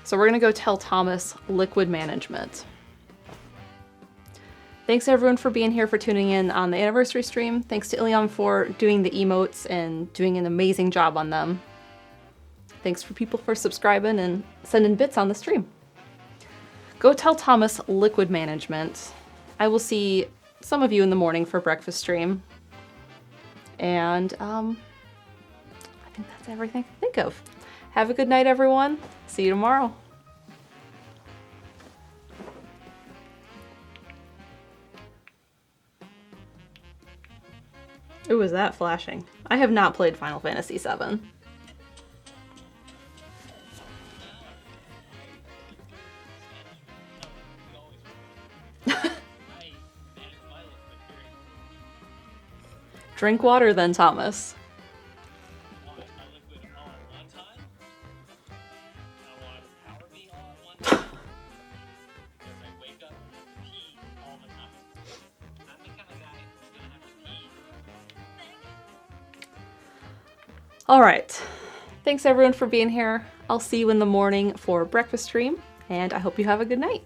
So we're gonna go tell Thomas liquid management. Thanks everyone for being here, for tuning in on the anniversary stream. Thanks to Ilion for doing the emotes and doing an amazing job on them. Thanks for people for subscribing and sending bits on the stream. Go tell Thomas liquid management. I will see some of you in the morning for breakfast stream. And I think that's everything I can think of. Have a good night, everyone. See you tomorrow. Ooh, is that flashing? I have not played Final Fantasy VII. Drink water then, Thomas. All right. Thanks everyone for being here. I'll see you in the morning for breakfast stream, and I hope you have a good night.